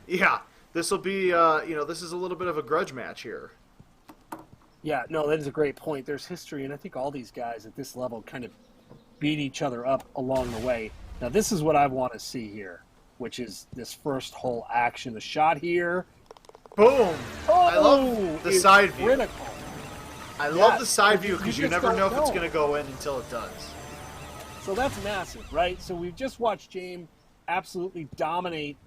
Yeah, this will be, this is a little bit of a grudge match here. Yeah, no, that is a great point. There's history, and I think all these guys at this level kind of beat each other up along the way. Now, this is what I want to see here, which is this first hole action. The shot here. Boom! Oh, I love the side view. Critical. I love the side view because you never know if it's going to go in until it does. So that's massive, right? So we've just watched James absolutely dominate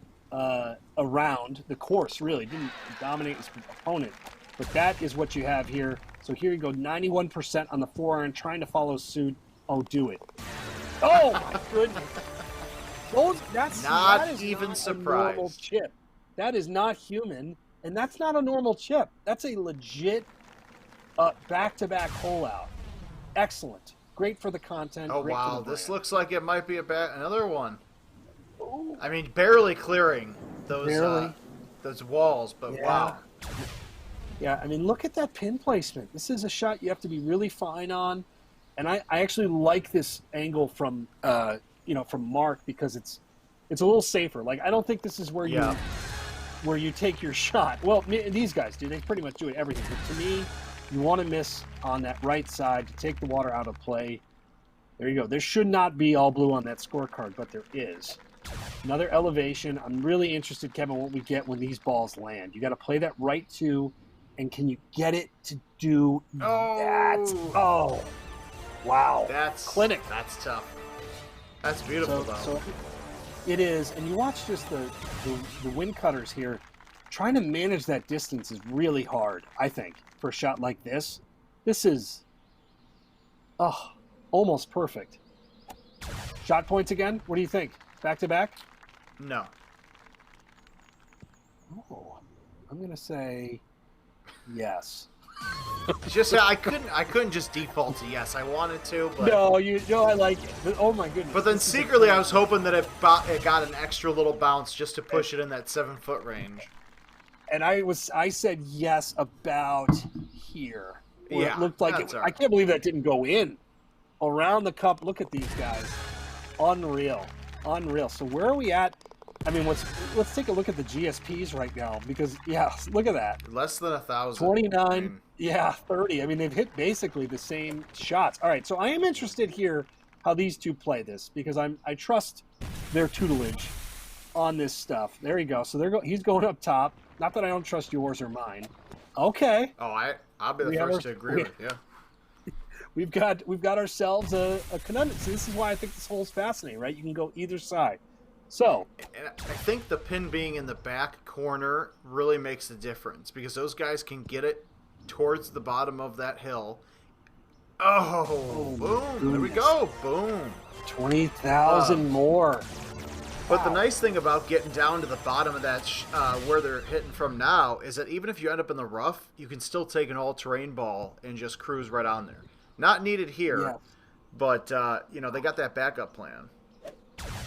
around the course, really. Didn't dominate his opponent. But that is what you have here. So here you go, 91% on the 4-iron, trying to follow suit. Oh, do it. Oh, my goodness. That is not surprised. A normal chip. That is not human, and that's not a normal chip. That's a legit back-to-back hole out. Excellent. Great for the content. Oh, great wow. For the this brand. looks like it might be another one. Ooh. I mean, barely clearing those walls, but wow. Yeah, I mean, look at that pin placement. This is a shot you have to be really fine on. And I actually like this angle from Mark because it's a little safer. Like, I don't think this is where you take your shot. Well, these guys do. They pretty much do it everything. But to me, you want to miss on that right side to take the water out of play. There you go. There should not be all blue on that scorecard, but there is. Another elevation. I'm really interested, Kevin, what we get when these balls land. You got to play that right to, and can you get it to do that? Oh, wow. That's clinic. That's tough. That's beautiful, though. So it is, and you watch just the wind cutters here. Trying to manage that distance is really hard, I think, for a shot like this. This is, almost perfect. Shot points again? What do you think? Back to back? No. Oh, I'm going to say yes. Just I couldn't just default to yes. I wanted to, but no, I like it. But, oh my goodness! But then secretly, I was hoping that it got an extra little bounce just to push it in that 7-foot range. And I said yes about here. Yeah, it looked like it. I can't believe that didn't go in around the cup. Look at these guys, unreal. So where are we at? I mean, let's take a look at the GSPs right now because look at that. Less than 1,000. 29, 30. I mean, they've hit basically the same shots. All right, so I am interested here how these two play this because I trust their tutelage on this stuff. There you go. So he's going up top. Not that I don't trust yours or mine. Okay. Oh, I'll be the first to agree with you. We've got ourselves a conundrum. So this is why I think this hole's fascinating, right? You can go either side. So, and I think the pin being in the back corner really makes a difference because those guys can get it towards the bottom of that hill. Oh, boom! There we go. Boom. 20,000 more. But the nice thing about getting down to the bottom of that, where they're hitting from now, is that even if you end up in the rough, you can still take an all-terrain ball and just cruise right on there. Not needed here, but they got that backup plan.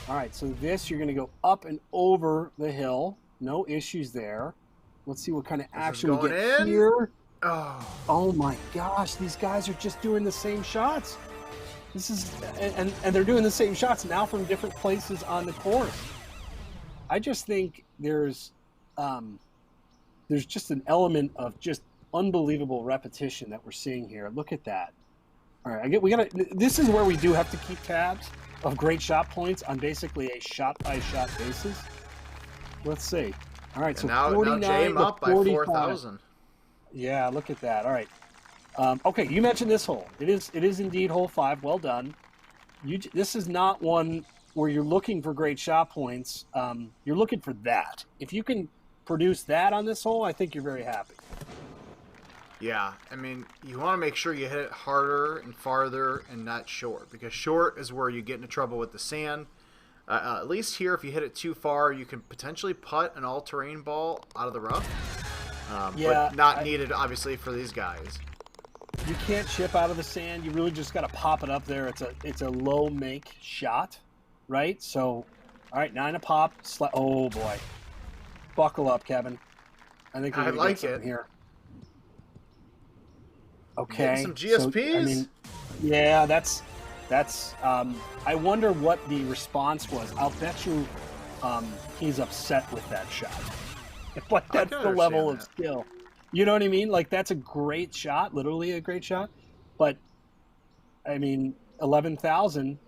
All right, so you're going to go up and over the hill. No issues there. Let's see what kind of action we get here. Oh my gosh, these guys are just doing the same shots. This is and they're doing the same shots now from different places on the course. I just think there's just an element of just unbelievable repetition that we're seeing here. Look at that. All right, this is where we do have to keep tabs of great shot points on basically a shot-by-shot basis. Let's see. All right, so now 49 James up by 4,000. Yeah, look at that. All right. Okay, you mentioned this hole. It is indeed hole 5. Well done. This is not one where you're looking for great shot points. You're looking for that. If you can produce that on this hole, I think you're very happy. Yeah, I mean, you want to make sure you hit it harder and farther and not short, because short is where you get into trouble with the sand. At least here, if you hit it too far, you can potentially putt an all-terrain ball out of the rough. But not needed, obviously, for these guys. You can't chip out of the sand. You really just got to pop it up there. It's a low-make shot, right? So, all right, 9 a pop. Oh, boy. Buckle up, Kevin. I think we're going to get something here. Okay. Some GSPs? So, I mean, yeah, that's I wonder what the response was. I'll bet you he's upset with that shot. But that's the level of skill. You know what I mean? Like, that's a great shot, literally a great shot. But, I mean, 11,000,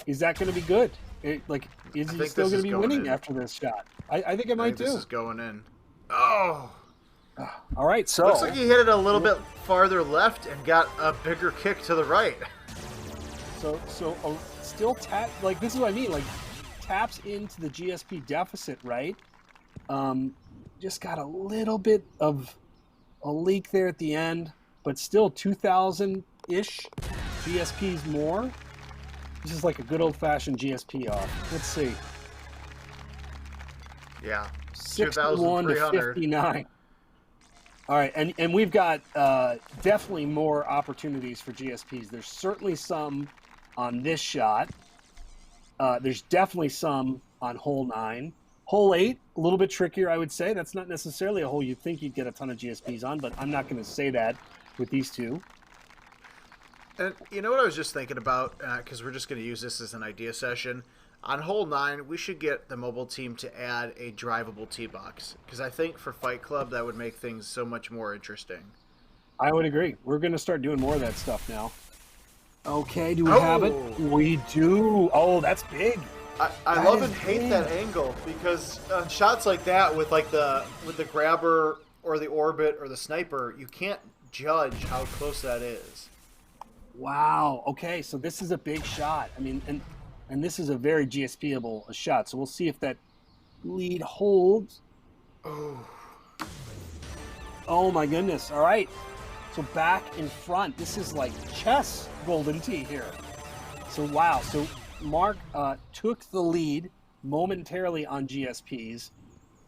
is that going to be good? Is he still going to be winning after this shot? I think it might too. This is going in. Oh! All right, so looks like he hit it a little bit farther left and got a bigger kick to the right. So still tap, like, this is what I mean, like, taps into the GSP deficit, right? Just got a little bit of a leak there at the end, but still 2,000-ish GSPs more. This is like a good old-fashioned GSP off. Let's see. Yeah, 61 to 59. All right, and we've got definitely more opportunities for GSPs. There's certainly some on this shot. There's definitely some on hole 9. Hole 8, a little bit trickier, I would say. That's not necessarily a hole you'd think you'd get a ton of GSPs on, but I'm not going to say that with these two. And you know what I was just thinking about, because we're just going to use this as an idea session. On hole 9, we should get the mobile team to add a drivable tee box, because I think for Fight Club that would make things so much more interesting. I would agree. We're going to start doing more of that stuff now. Okay, do we have it? We do. Oh, that's big. I love and hate that angle, because on shots like that with the grabber or the orbit or the sniper, you can't judge how close that is. Wow. Okay, so this is a big shot. I mean, and this is a very GSP-able shot, so we'll see if that lead holds. Oh my goodness. All right. So back in front. This is like chess golden tee here. So wow. So Mark took the lead momentarily on GSPs.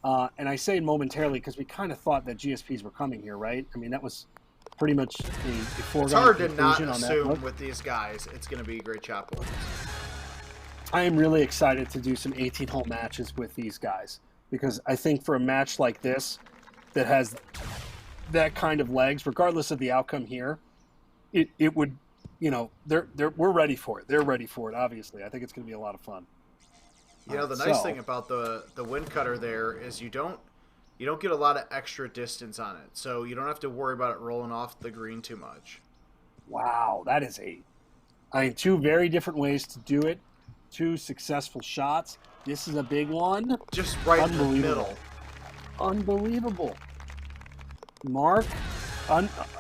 And I say momentarily because we kind of thought that GSPs were coming here, right? I mean, that was pretty much a foregone It's hard to not conclusion on that assume note. with these guys it's going to be great chop points. I am really excited to do some 18-hole matches with these guys because I think for a match like this that has that kind of legs, regardless of the outcome here, it would, you know, we're ready for it. They're ready for it, obviously. I think it's going to be a lot of fun. You know, the nice thing about the wind cutter there is you don't get a lot of extra distance on it, so you don't have to worry about it rolling off the green too much. Wow, that is two very different ways to do it. Two successful shots. This is a big one. Just right in the middle. Unbelievable. Mark,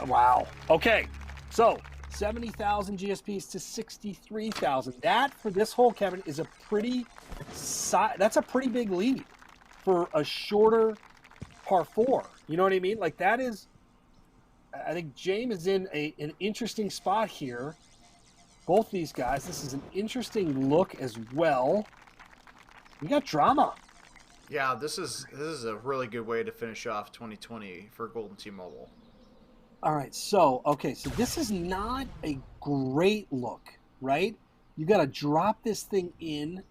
wow. Okay, so 70,000 GSPs to 63,000. That for this hole, Kevin, is that's a pretty big lead for a shorter par 4. You know what I mean? Like that is, I think James is in an interesting spot here. Both these guys, this is an interesting look as well. We got drama. Yeah, this is a really good way to finish off 2020 for Golden Tee Mobile. All right, so this is not a great look, right? You got to drop this thing in.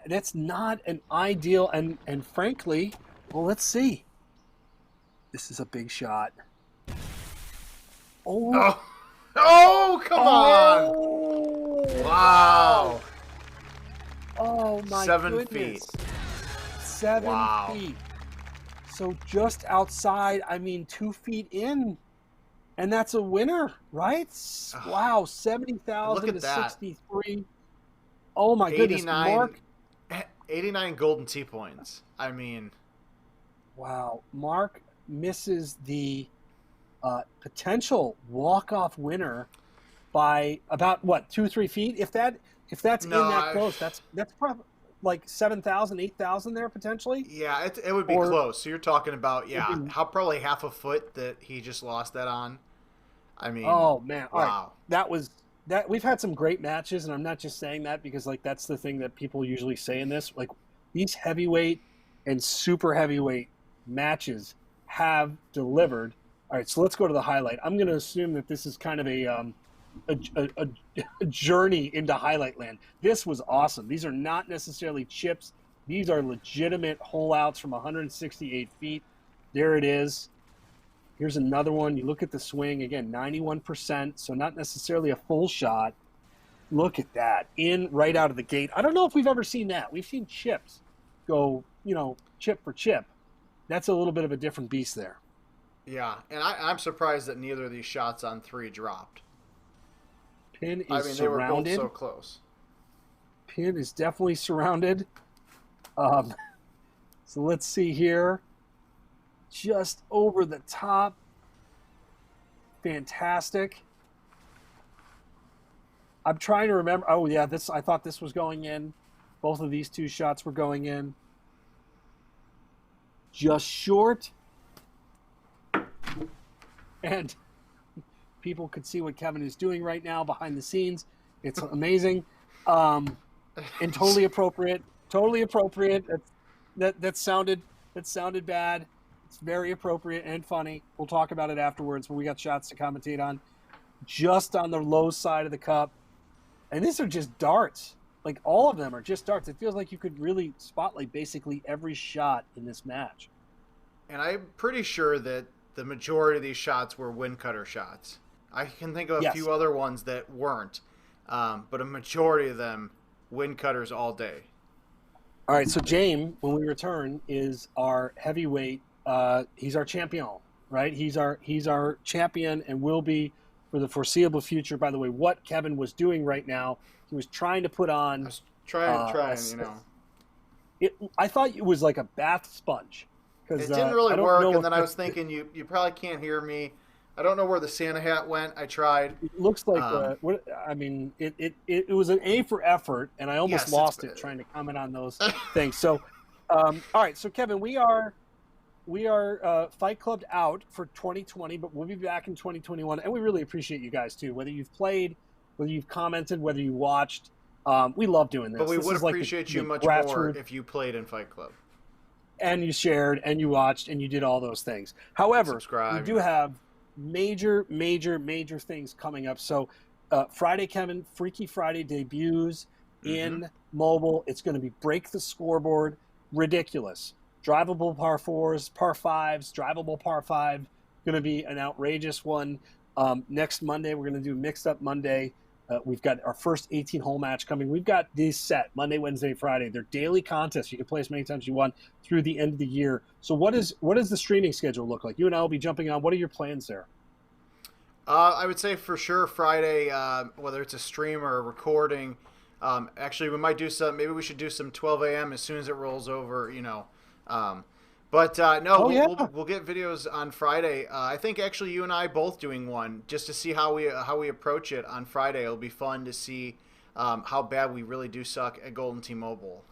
That's not an ideal, and frankly, well, let's see. This is a big shot. Oh, come on! Wow! Oh my 7 goodness! feet. 7 feet. So just outside, 2 feet in, and that's a winner, right? Wow, 70,000 to 63. Oh my goodness, Mark! 89 Golden Tee points. Wow, Mark misses the potential walk-off winner by about 2-3 feet. If that's in that close, that's probably like 7,000, 8,000 there potentially. Yeah, it would be close. So you're talking about probably half a foot that he just lost that on. Oh man, wow. All right. That we've had some great matches, and I'm not just saying that because like that's the thing that people usually say in this. Like these heavyweight and super heavyweight matches have delivered. All right, so let's go to the highlight. I'm going to assume that this is kind of a journey into highlight land. This was awesome. These are not necessarily chips. These are legitimate hole outs from 168 feet. There it is. Here's another one. You look at the swing, again, 91%, so not necessarily a full shot. Look at that. In right out of the gate. I don't know if we've ever seen that. We've seen chips go, chip for chip. That's a little bit of a different beast there. Yeah, and I'm surprised that neither of these shots on 3 dropped. Pin is surrounded. They were both so close. Pin is definitely surrounded. So let's see here. Just over the top. Fantastic. I'm trying to remember. Oh, yeah, I thought this was going in. Both of these two shots were going in. Just short. And people could see what Kevin is doing right now behind the scenes. It's amazing. And totally appropriate. Totally appropriate. That sounded bad. It's very appropriate and funny. We'll talk about it afterwards when we got shots to commentate on. Just on the low side of the cup. And these are just darts. Like all of them are just darts. It feels like you could really spotlight basically every shot in this match. And I'm pretty sure that the majority of these shots were wind cutter shots. I can think of a few other ones that weren't, but a majority of them wind cutters all day. All right, so James, when we return, is our heavyweight. He's our champion, right? He's our champion and will be for the foreseeable future. By the way, what Kevin was doing right now, he was trying to put on. I was trying, I thought it was like a bath sponge. It didn't really work, and then I was thinking, you probably can't hear me. I don't know where the Santa hat went. I tried. It looks like it was an A for effort, and I almost lost it trying to comment on those things. So, all right. So, Kevin, we are Fight Clubbed out for 2020, but we'll be back in 2021, and we really appreciate you guys too. Whether you've played, whether you've commented, whether you watched, we love doing this. But we would appreciate you much more if you played in Fight Club. And you shared, and you watched, and you did all those things. However, subscribe. we do have major things coming up. So Friday, Kevin, Freaky Friday debuts in mobile. It's going to be break the scoreboard, ridiculous. Drivable par fours, par fives, drivable par five. Going to be an outrageous one. Next Monday, we're going to do Mixed Up Monday. We've got our first 18-hole match coming. We've got these set Monday, Wednesday, Friday. They're daily contests. You can play as many times as you want through the end of the year. So what does the streaming schedule look like? You and I will be jumping on. What are your plans there? I would say for sure Friday, whether it's a stream or a recording. Actually, we might do some. Maybe we should do some 12 a.m. as soon as it rolls over. No, we'll get videos on Friday. I think actually you and I both doing one just to see how we approach it on Friday. It'll be fun to see how bad we really do suck at Golden Tee Mobile.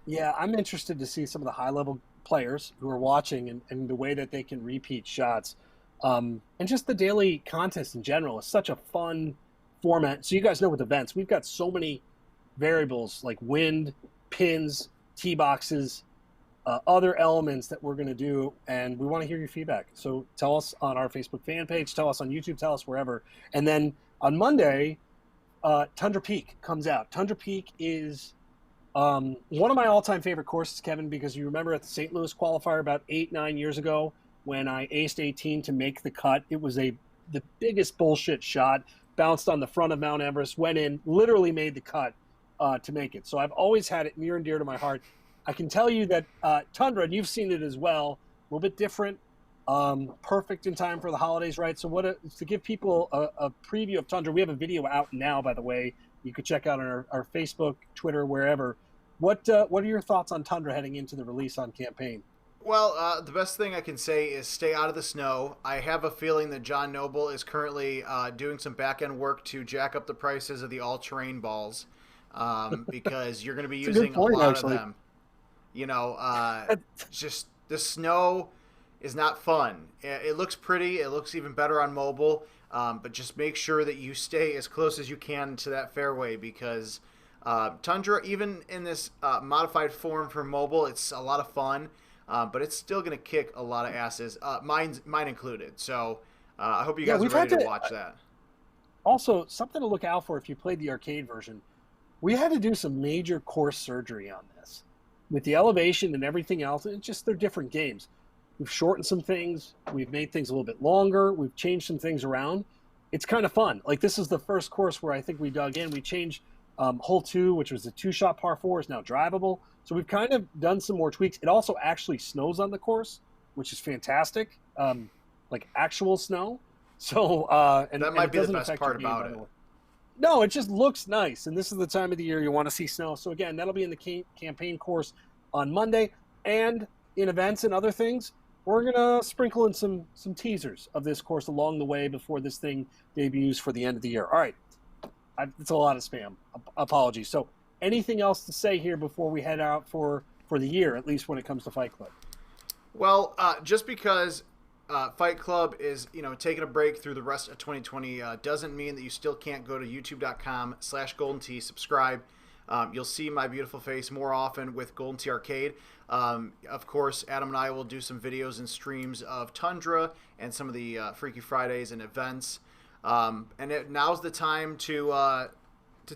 Yeah, I'm interested to see some of the high-level players who are watching and the way that they can repeat shots. And just the daily contest in general is such a fun format. So you guys know with events, we've got so many variables like wind, pins, tee boxes, other elements that we're going to do, and we want to hear your feedback. So tell us on our Facebook fan page, tell us on YouTube, tell us wherever. And then on Monday, Tundra Peak comes out. Tundra Peak is one of my all-time favorite courses, Kevin, because you remember at the St. Louis qualifier about 8-9 years ago when I aced 18 to make the cut. It was the biggest bullshit shot, bounced on the front of Mount Everest, went in, literally made the cut to make it. So I've always had it near and dear to my heart. I can tell you that Tundra, and you've seen it as well, a little bit different, perfect in time for the holidays, right? So to give people a preview of Tundra, we have a video out now, by the way. You could check out on our Facebook, Twitter, wherever. What are your thoughts on Tundra heading into the release on campaign? Well, the best thing I can say is stay out of the snow. I have a feeling that John Noble is currently doing some back-end work to jack up the prices of the all-terrain balls because you're going to be using a lot of them. Just the snow is not fun. It looks pretty. It looks even better on mobile, but just make sure that you stay as close as you can to that fairway because Tundra, even in this modified form for mobile, it's a lot of fun. But it's still going to kick a lot of asses, mine included. So I hope you guys are ready to watch that. Also, something to look out for if you played the arcade version. We had to do some major course surgery on this. With the elevation and everything else, they're different games. We've shortened some things. We've made things a little bit longer. We've changed some things around. It's kind of fun. Like this is the first course where I think we dug in. We changed hole 2, which was a 2-shot par 4, is now drivable. So we've kind of done some more tweaks. It also actually snows on the course, which is fantastic, like actual snow. So that might be the best part about it. No, it just looks nice, and this is the time of the year you want to see snow. So again, that'll be in the campaign course on Monday, and in events and other things, we're gonna sprinkle in some teasers of this course along the way before this thing debuts for the end of the year. All right, it's a lot of spam. Apologies. So anything else to say here before we head out for the year, at least when it comes to Fight Club? Well, just because Fight Club is taking a break through the rest of 2020 doesn't mean that you still can't go to youtube.com/GoldenTee, subscribe. You'll see my beautiful face more often with Golden Tee Arcade. Of course, Adam and I will do some videos and streams of Tundra and some of the Freaky Fridays and events. Now's the time to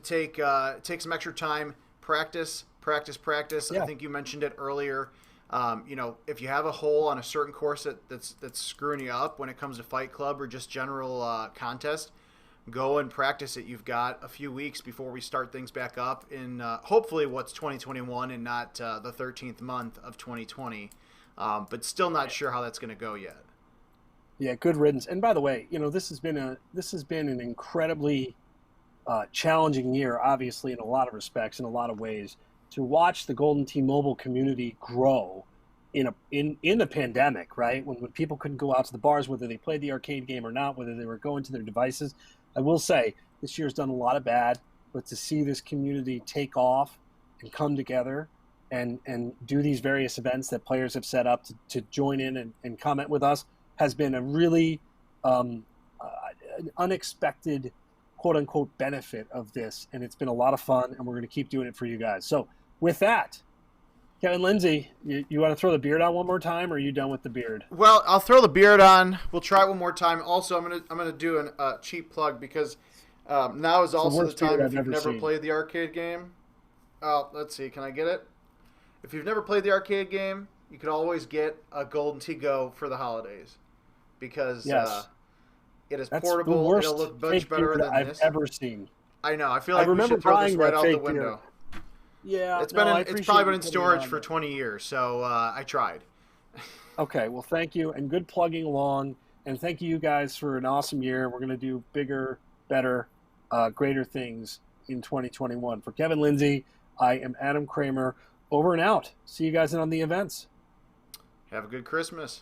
take some extra time, practice. Yeah. I think you mentioned it earlier. If you have a hole on a certain course that's screwing you up when it comes to Fight Club or just general contest, go and practice it. You've got a few weeks before we start things back up in hopefully what's 2021 and not the 13th month of 2020. But still not sure how that's going to go yet. Yeah, good riddance. And by the way, this has been an incredibly challenging year, obviously in a lot of respects, in a lot of ways. To watch the Golden Tee Mobile community grow in the pandemic, right? When people couldn't go out to the bars, whether they played the arcade game or not, whether they were going to their devices. I will say this year's done a lot of bad, but to see this community take off and come together and do these various events that players have set up to join in and comment with us has been a really an unexpected quote-unquote benefit of this, and it's been a lot of fun, and we're going to keep doing it for you guys. So with that, Kevin Lindsay, you want to throw the beard on one more time, or are you done with the beard? Well, I'll throw the beard on. We'll try it one more time. Also, I'm gonna do a cheap plug because now is also the time if you've never played the arcade game. Let's see. Can I get it? If you've never played the arcade game, you could always get a Golden Tee-Go for the holidays because it is portable. It'll look much better than I've ever seen. I know. I feel like we should throw this right out the window. Beard. Yeah, it's probably been in storage for 20 years, so I tried. Okay, well, thank you, and good plugging along, and thank you guys for an awesome year. We're going to do bigger, better, greater things in 2021. For Kevin Lindsay, I am Adam Kramer. Over and out. See you guys on the events. Have a good Christmas.